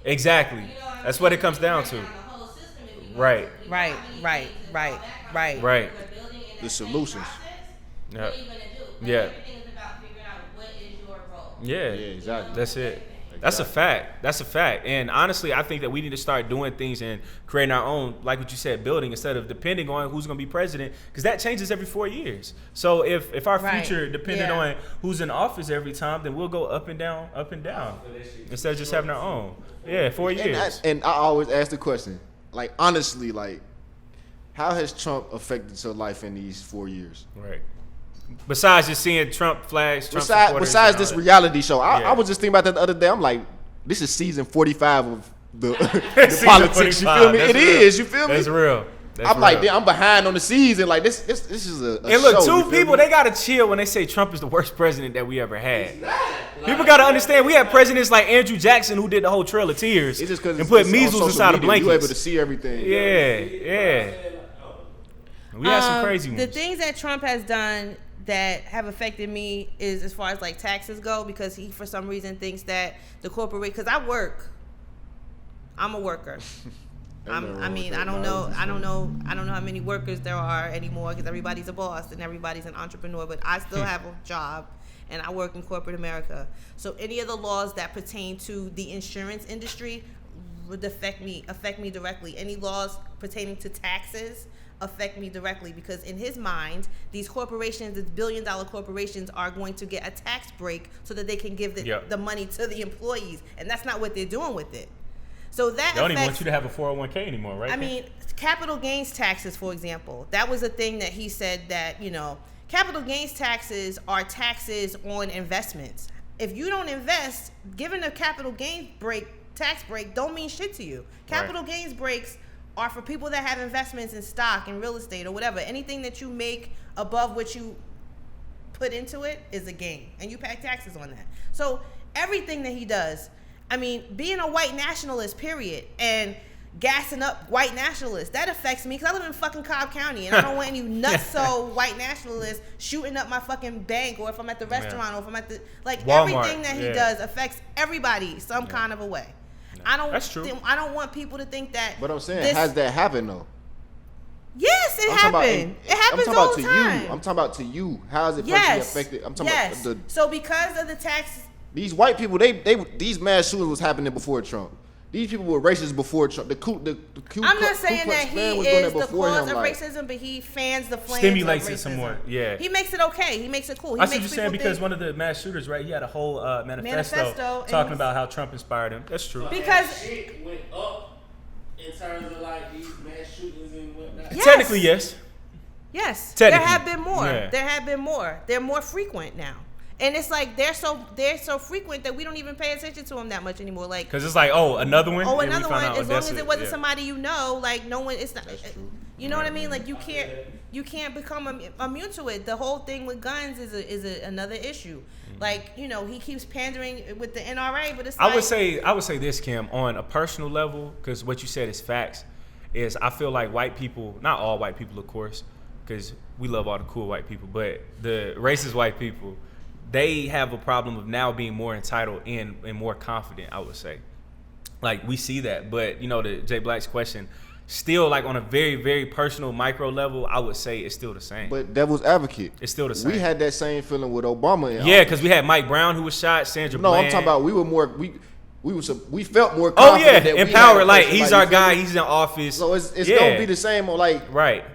Exactly. That's what it comes down to. Right. The solutions. Yeah. Yeah. Yeah, exactly. That's it. That's a fact. That's a fact. And honestly, I think that we need to start doing things and creating our own, like what you said, building instead of depending on who's going to be president, because that changes every 4 years. So if our future depended on who's in office every time, then we'll go up and down instead of just having our own. Yeah, 4 years. And I always ask the question, like, honestly, like, how has Trump affected your life in these 4 years? Right. Besides just seeing Trump flags, besides this reality show, I was just thinking about that the other day. I'm like, this is season 45 of the politics. 45. You feel me? That's real. You feel me? That's real. I'm like, I'm behind on the season. Like this is a and look, show, two people, they gotta chill when they say Trump is the worst president that we ever had. People gotta understand we had presidents like Andrew Jackson who did the whole Trail of Tears and put measles inside of blankets. You able to see everything. Yeah. We had some crazy ones. The things that Trump has done that have affected me is as far as like taxes go, because he for some reason thinks that the corporate, because I'm a worker. I don't know how many workers there are anymore, because everybody's a boss and everybody's an entrepreneur, but I still have a job and I work in corporate America. So any of the laws that pertain to the insurance industry would affect me directly. Any laws pertaining to taxes affect me directly, because in his mind, these corporations, these billion-dollar corporations, are going to get a tax break so that they can give the money to the employees, and that's not what they're doing with it. So that they don't even want you to have a 401k anymore, right? I mean, capital gains taxes, for example, that was a thing that he said that, capital gains taxes are taxes on investments. If you don't invest, giving a capital gains tax break don't mean shit to you. Capital gains breaks are for people that have investments in stock and real estate or whatever. Anything that you make above what you put into it is a gain, and you pay taxes on that. So everything that he does, I mean, being a white nationalist, period, and gassing up white nationalists, that affects me, because I live in fucking Cobb County, and I don't want any nutso white nationalists shooting up my fucking bank, or if I'm at the restaurant, or if I'm at the, like, Walmart, everything that he does affects everybody some kind of a way. That's true. I don't want people to think that. But I'm saying, has that happened though? Yes, it happened. It happens all the time. I'm talking about to you. How is it personally affected? I'm talking about so because of the tax. These white people, these mass shootings was happening before Trump. These people were racist before Trump. I'm not saying that he is the cause of racism, but he fans the flames. Stimulates of racism. it some more. Yeah. He makes it okay. He makes it cool. I see what you're saying, because one of the mass shooters, right? He had a whole manifesto talking about how Trump inspired him. That's true. Because shit went up in terms of like these mass shootings and whatnot. Yes. Technically, yes. Yes. There have been more. Yeah. There have been more. They're more frequent now. And it's like they're so frequent that we don't even pay attention to them that much anymore. Like, because it's like, oh, another one. Oh, another one. As long as it wasn't somebody you know, like no one. It's not. You know what I mean? Like you can't become immune to it. The whole thing with guns is another issue. Like, you know, he keeps pandering with the NRA, but it's. I would say this, Kim, on a personal level, because what you said is facts. Is I feel like white people, not all white people, of course, because we love all the cool white people, but the racist white people, they have a problem of now being more entitled and more confident, I would say. Like, we see that. But, you know, to Jay Black's question, still, like, on a very, very personal micro level, I would say it's still the same. But devil's advocate. It's still the same. We had that same feeling with Obama. Yeah, because we had Mike Brown who was shot, Sandra Bland. I'm talking about we felt more confident. That empowered. Like, he's our guy. He's in office. So it's going to be the same, like. Right.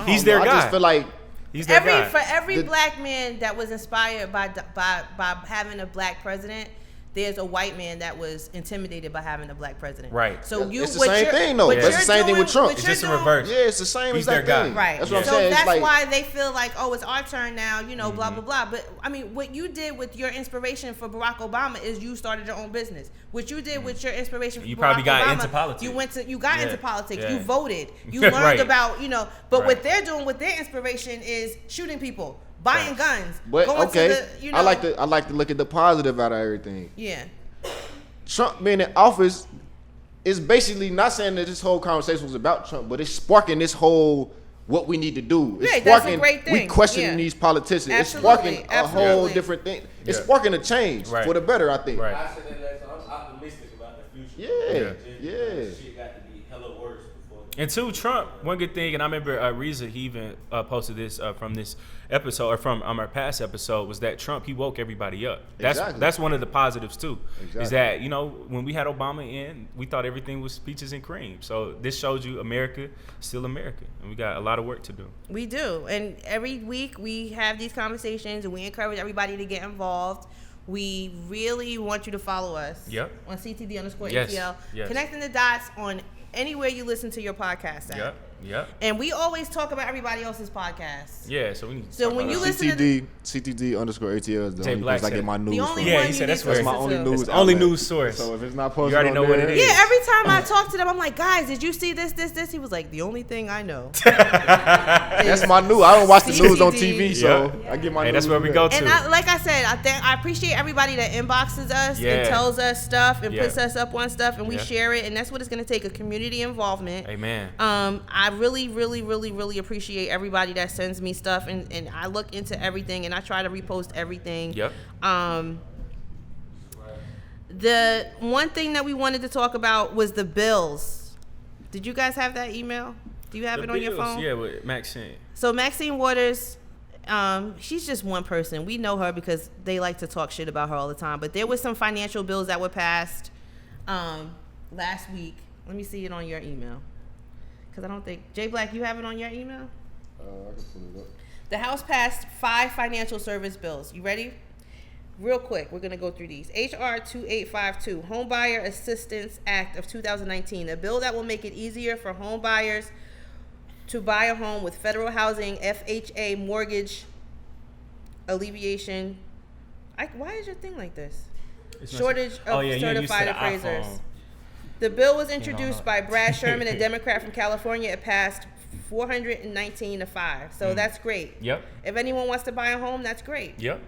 He's their guy. I just feel like. He's their guy. For every black man that was inspired by having a black president, there's a white man that was intimidated by having a black president. Right. So it's the same thing, though. It's the same thing with Trump. It's just in reverse. Yeah, it's the same exact thing. Right. That's what I'm so saying. That's like, why they feel like, oh, it's our turn now, you know, blah, blah, blah. But, I mean, what you did with your inspiration for Barack Obama is you started your own business. What you did with your inspiration for Barack Obama. You probably got into politics. You got into politics. Yeah. You voted. You learned about, you know. But what they're doing with their inspiration is shooting people, buying guns. But, I like to look at the positive out of everything. Yeah. Trump being in office is basically not saying that this whole conversation was about Trump, but it's sparking this whole what we need to do. It's sparking, that's a great thing. We questioning these politicians. Absolutely. It's sparking a whole different thing. It's sparking a change for the better, I think. Right. I said that I'm optimistic about the future. Yeah. Shit got to be hella worse before. And to Trump, one good thing, and I remember Reza, he even posted this from this episode, or from our past episode, was that Trump, he woke everybody up. That's one of the positives too. Exactly. Is that, you know, when we had Obama in, we thought everything was peaches and cream. So this shows you America, still America, and we got a lot of work to do. We do, and every week we have these conversations, and we encourage everybody to get involved. We really want you to follow us on CTD_ATL. Yes. Connecting the dots on anywhere you listen to your podcast at. Yep. And we always talk about everybody else's podcasts. Yeah, so we need to so when you listen to CTD_ATL is the Jay only Black place I get my news from. Yeah, he said that's my only news. It's only news source. So if it's not posted, you already know what it is. Yeah, every time I talk to them, I'm like, guys, did you see this? He was like, the only thing I know. That's my news. I don't watch the news on TV, so I get my news. That's where we go to. And like I said, I appreciate everybody that inboxes us and tells us stuff and puts us up on stuff, and we share it. And that's what it's going to take, a community involvement. Amen. I really, really, really, really appreciate everybody that sends me stuff, and I look into everything, and I try to repost everything. Yep. The one thing that we wanted to talk about was the bills. Did you guys have that email? Do you have it on your phone? Yeah, with Maxine. So Maxine Waters, she's just one person. We know her because they like to talk shit about her all the time. But there was some financial bills that were passed last week. Let me see it on your email. Because I don't think... Jay Black, you have it on your email? I can pull it up. The House passed 5 financial service bills. You ready? Real quick, we're going to go through these. H.R. 2852, Homebuyer Assistance Act of 2019, a bill that will make it easier for home buyers to buy a home with federal housing, FHA mortgage alleviation. Why is your thing like this? Shortage of certified appraisers. The bill was introduced by Brad Sherman, a Democrat from California. It passed 419 to 5. So that's great. Yep. If anyone wants to buy a home, that's great. Yep.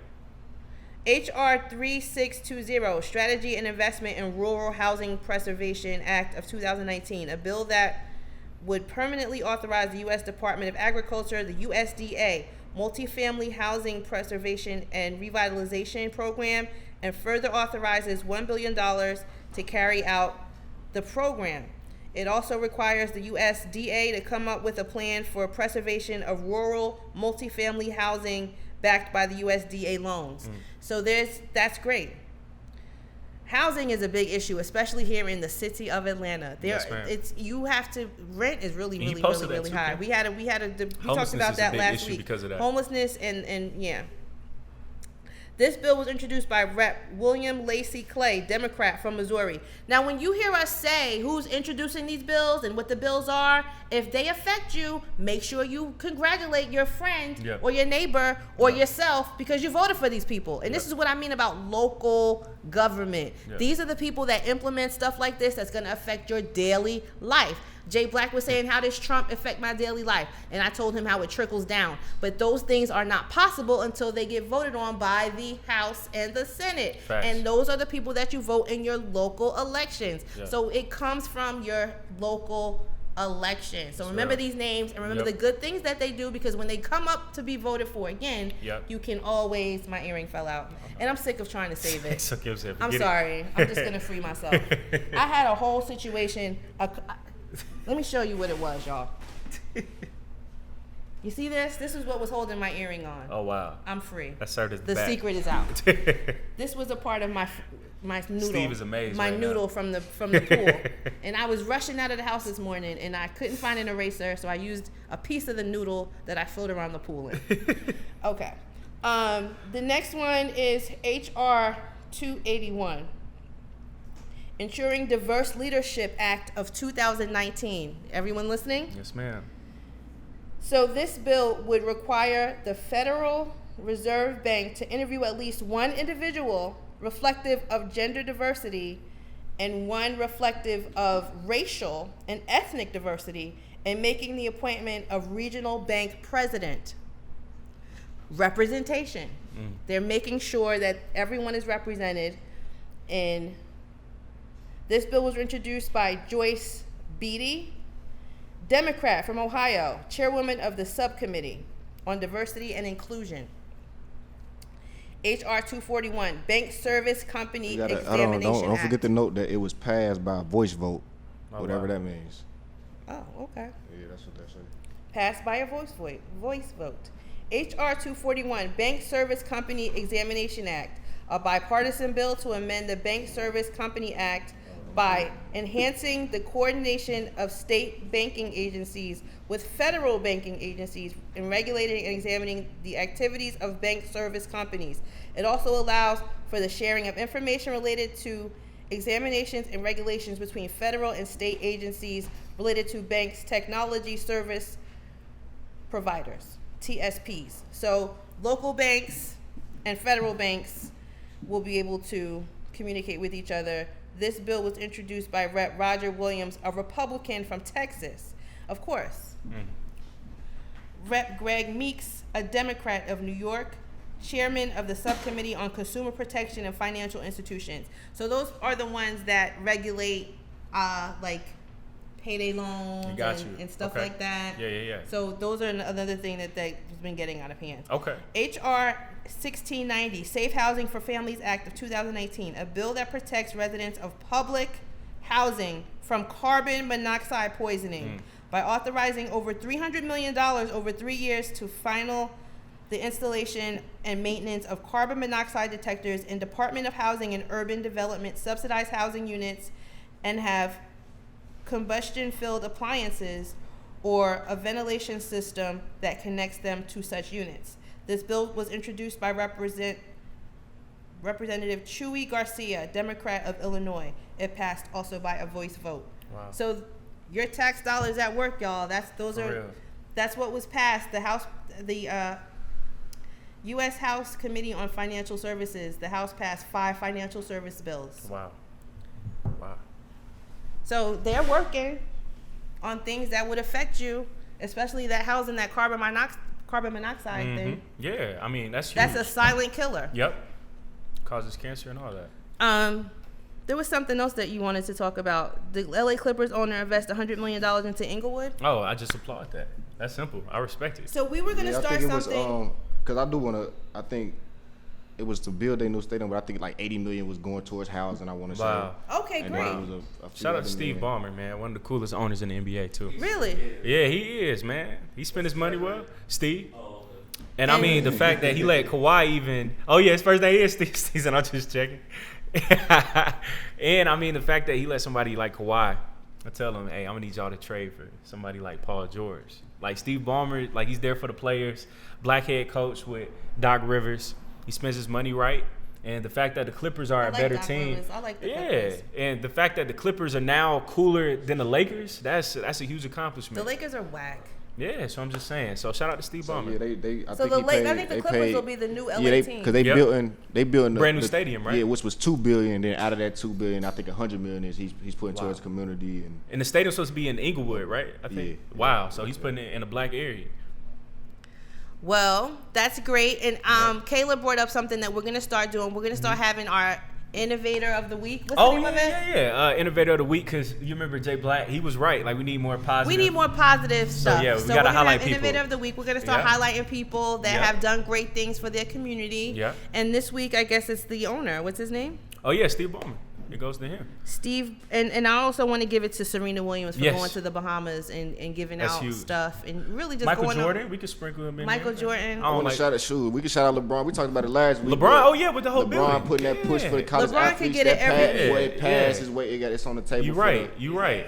H.R. 3620, Strategy and Investment in Rural Housing Preservation Act of 2019, a bill that would permanently authorize the U.S. Department of Agriculture, the USDA, Multifamily Housing Preservation and Revitalization Program, and further authorizes $1 billion to carry out the program. It also requires the USDA to come up with a plan for preservation of rural multifamily housing backed by the USDA loans. So that's great. Housing is a big issue, especially here in the city of Atlanta. You have to rent is really high. We talked about that last week. Because of that. Homelessness and yeah. This bill was introduced by Rep. William Lacey Clay, Democrat from Missouri. Now, when you hear us say who's introducing these bills and what the bills are, if they affect you, make sure you congratulate your friend or your neighbor or yourself because you voted for these people. And this is what I mean about local government. These are the people that implement stuff like this that's going to affect your daily life. Jay Black was saying, how does Trump affect my daily life? And I told him how it trickles down. But those things are not possible until they get voted on by the House and the Senate. Facts. And those are the people that you vote in your local elections. So it comes from your local election. So remember these names and remember the good things that they do, because when they come up to be voted for again, you can always, my earring fell out. And I'm sick of trying to save it. I'm sorry. I'm just going to free myself. I had a whole situation. Let me show you what it was, y'all. You see this? This is what was holding my earring on. Oh, wow. I'm free. That started the back. secret is out. This was a part of my noodle. Steve is amazing. My noodle from the pool. And I was rushing out of the house this morning, and I couldn't find an eraser, so I used a piece of the noodle that I floated around the pool in. Okay. The next one is H.R. 281. Ensuring Diverse Leadership Act of 2019. Everyone listening? Yes, ma'am. So this bill would require the Federal Reserve Bank to interview at least one individual reflective of gender diversity and one reflective of racial and ethnic diversity, and making the appointment of regional bank president. Representation. They're making sure that everyone is represented in. This bill was introduced by Joyce Beatty, Democrat from Ohio, chairwoman of the subcommittee on diversity and inclusion. H.R. 241, Bank Service Company Examination Act. Don't forget to note that it was passed by a voice vote, whatever that means. Oh, okay. Yeah, that's what that says. Passed by a voice vote. H.R. 241, Bank Service Company Examination Act, a bipartisan bill to amend the Bank Service Company Act by enhancing the coordination of state banking agencies with federal banking agencies in regulating and examining the activities of bank service companies. It also allows for the sharing of information related to examinations and regulations between federal and state agencies related to banks' technology service providers, TSPs. So local banks and federal banks will be able to communicate with each other. This bill was introduced by Rep. Roger Williams, a Republican from Texas, of course. Rep. Greg Meeks, a Democrat of New York, chairman of the Subcommittee on Consumer Protection and Financial Institutions. So those are the ones that regulate like payday loans and stuff like that. Yeah. So those are another thing that has been getting out of hand. Okay. H.R. 1690, Safe Housing for Families Act of 2018, a bill that protects residents of public housing from carbon monoxide poisoning by authorizing over $300 million over 3 years to final the installation and maintenance of carbon monoxide detectors in Department of Housing and Urban Development subsidized housing units, and have combustion-filled appliances or a ventilation system that connects them to such units. This bill was introduced by Representative Chuy Garcia, Democrat of Illinois. It passed also by a voice vote. Wow. So your tax dollars at work, y'all. That's what was passed. The U.S. House Committee on Financial Services. The House passed 5 financial service bills. Wow. So they're working on things that would affect you, especially that housing, that carbon monoxide thing. Yeah, I mean, that's huge. That's a silent killer. Yep. Causes cancer and all that. There was something else that you wanted to talk about. The LA Clippers owner invest $100 million into Inglewood. Oh, I just applaud that. That's simple. I respect it. So we were going to start something. Because I think it was to build a new stadium, but I think like $80 million was going towards housing, I want to say. Okay, great. Shout out to Steve Ballmer, man. One of the coolest owners in the NBA, too. Really? Yeah, he is, man. He spent his money well. Steve. And I mean, the fact that he let Kawhi even... Oh, yeah, his first name is Steve. Season, I'm just checking. And I mean, the fact that he let somebody like Kawhi, I tell him, hey, I'm going to need y'all to trade for somebody like Paul George. Like Steve Ballmer, like he's there for the players. Black head coach with Doc Rivers. He spends his money right. And the fact that the Clippers are a better team. I like the Clippers. And the fact that the Clippers are now cooler than the Lakers, that's a huge accomplishment. The Lakers are whack. Yeah, so I'm just saying. So shout out to Steve Ballmer. Yeah, I think the Clippers will be the new LA team. Because they building brand new stadium, right? Yeah, which was $2 billion. Then out of that $2 billion, I think $100 million is he's putting towards community and the stadium's supposed to be in Inglewood, right? I think. Yeah. Wow. So he's putting it in a black area. Well, that's great. And Kayla brought up something that we're gonna start doing. We're gonna start having our Innovator of the Week. What's the name of it? Innovator of the Week, because you remember Jay Black, he was right. Like, we need more positive. We need more positive stuff. So, we got to highlight people. Innovator of the Week. We're going to start highlighting people that have done great things for their community. Yeah. And this week, I guess it's the owner. What's his name? Oh, yeah, Steve Ballmer. It goes to him. Steve, and I also want to give it to Serena Williams for going to the Bahamas and giving out stuff and really just Michael Jordan, we could sprinkle him in. Michael Jordan. I want to shout out we could shout out LeBron. We talked about it last week. LeBron, with the whole building. LeBron putting that push for the college LeBron athletes. Could get it every way pass his way. It's on the table. You're right.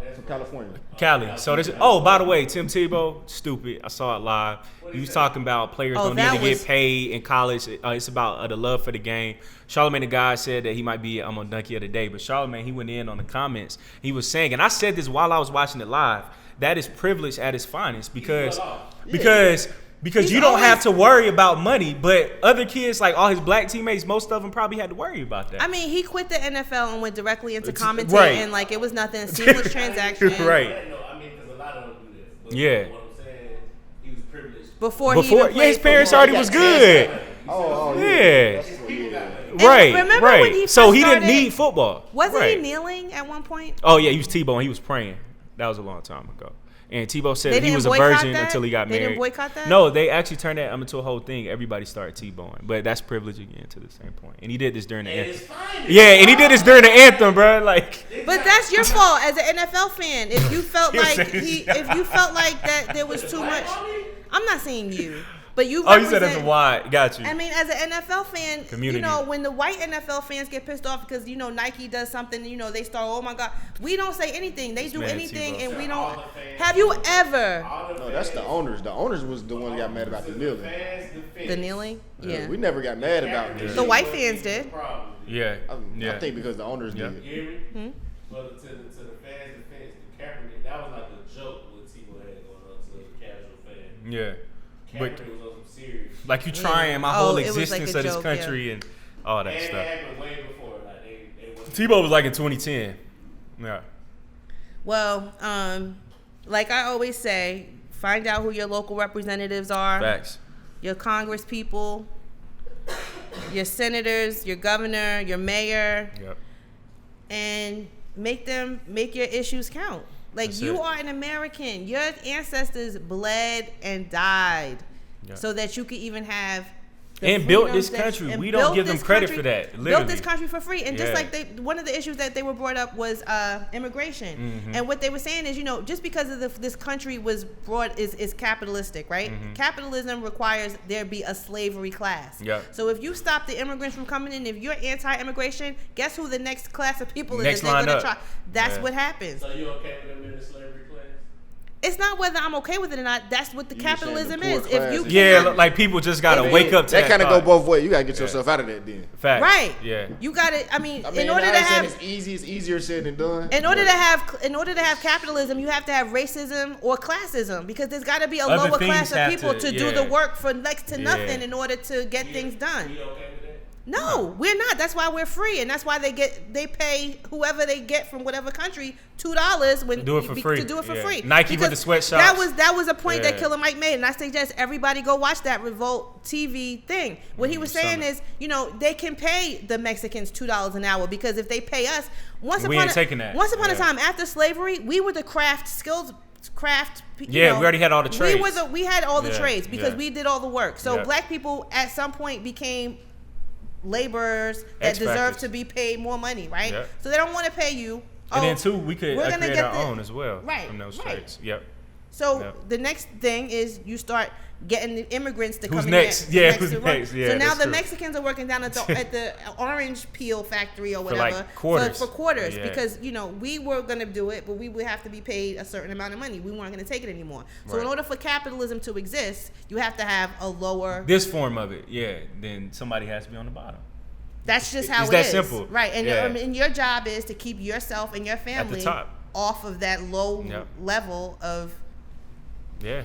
That's from California. Cali. So this. Oh, by the way, Tim Tebow, stupid. I saw it live. He was talking about players don't need to get paid in college. It's about the love for the game. Charlamagne the guy said that he might be I'm on Donkey of the Day, but Charlamagne, he went in on the comments. He was saying, and I said this while I was watching it live, that is privilege at its finest because you don't have to worry about money, but other kids, like all his black teammates, most of them probably had to worry about that. I mean, he quit the NFL and went directly into commentating like it was nothing, seamless transaction. Right. No, I mean, because a lot of them do this. But yeah. What I'm saying, he was privileged. Before he even played his parents already was good. Yeah. Right. So he didn't need football. Wasn't he kneeling at one point? Oh, yeah, he was Tebow and he was praying. That was a long time ago. And Tebow said he was a virgin until he got married. They didn't boycott that? No, they actually turned that into a whole thing. Everybody started Tebowing. But that's privilege again to the same point. And he did this during the anthem. And he did this during the anthem, bro. Like, but that's your fault as an NFL fan. If you felt like that there was too much. I'm not saying you. But you said that's a wide. Got you. I mean, as an NFL fan, community. When the white NFL fans get pissed off because, Nike does something, they start, oh, my God. We don't say anything. They do anything, and we don't. Have you ever? No, that's the owners. The owners was the ones that got mad about the kneeling. The kneeling? Yeah. We never got mad about this. The white fans did. Yeah. I think because the owners did. But to the fans' defense, the Kaepernick, that was like a joke what Tebow had going on to the casual fan. Yeah. But like you trying my whole existence of this joke, country and all that stuff. That happened way before. Like Tebow was like in 2010. Yeah. Well, like I always say, find out who your local representatives are. Facts. Your Congress people, your senators, your governor, your mayor. Yep. And make your issues count. Like, That's you are an American. Your ancestors bled and died so that you could even have and built this country. We don't give them credit for that. Literally. Built this country for free. And just like one of the issues that they were brought up was immigration. Mm-hmm. And what they were saying is, just because of this country was brought is capitalistic, right? Mm-hmm. Capitalism requires there be a slavery class. Yep. So if you stop the immigrants from coming in, if you're anti-immigration, guess who the next class of people next is that they're going to try? Up. That's what happens. So you okay with them in the slavery class? It's not whether I'm okay with it or not. That's what the capitalism is. If you like people just gotta wake up to that. That kind of go both ways. You gotta get yourself out of that then. Fact. Right. Yeah. You gotta. I mean, in order to have, it's easier said than done. In order to have capitalism, you have to have racism or classism because there's got to be a lower class of people to do the work for next to nothing in order to get things done. You okay with that? No, we're not. That's why we're free, and that's why they pay whoever they get from whatever country $2 when do it for free. To do it for free. Nike because with the sweatshops. That was a point that Killer Mike made, and I suggest everybody go watch that Revolt TV thing. What he was saying is, they can pay the Mexicans $2 an hour because if they pay us, once upon a time after slavery, we were the craft. We already had all the trades. We had all the trades because we did all the work. So black people at some point became laborers that deserve to be paid more money, right? Yep. So they don't want to pay you. And then too, we could create our own as well from those trades. Yep. So the next thing is you start getting the immigrants to come in. Who's next? Yeah, so now the Mexicans are working down at the orange peel factory or whatever for quarters because we were gonna do it, but we would have to be paid a certain amount of money. We weren't gonna take it anymore. So in order for capitalism to exist, you have to have a lower this form of it. Then somebody has to be on the bottom. That's just how it is. It's that simple, right? And your job is to keep yourself and your family at the top, off of that low level of. Yeah.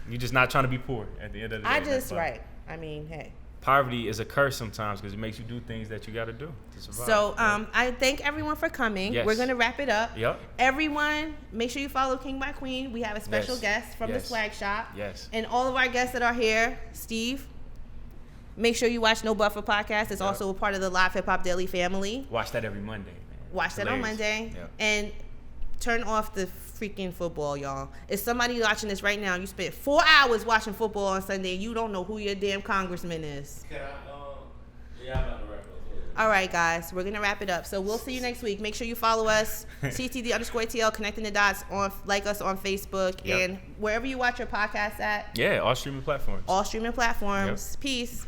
You're just not trying to be poor at the end of the day. I mean, hey. Poverty is a curse sometimes because it makes you do things that you got to do to survive. So I thank everyone for coming. Yes. We're going to wrap it up. Yep. Everyone, make sure you follow King by Queen. We have a special guest from the swag shop. Yes. And all of our guests that are here, Steve, make sure you watch No Buffer Podcast. It's also a part of the Live Hip Hop Daily family. Watch that every Monday, man. Watch that on Monday. Yep. And turn off the freaking football, y'all. If somebody watching this right now, you spent 4 hours watching football on Sunday and you don't know who your damn congressman is. Can I, I'm about to wrap up. All right, guys, we're gonna wrap it up. So we'll see you next week. Make sure you follow us, CTD_ATL, Connecting the Dots, like us on Facebook and wherever you watch your podcasts at. Yeah, all streaming platforms. Peace.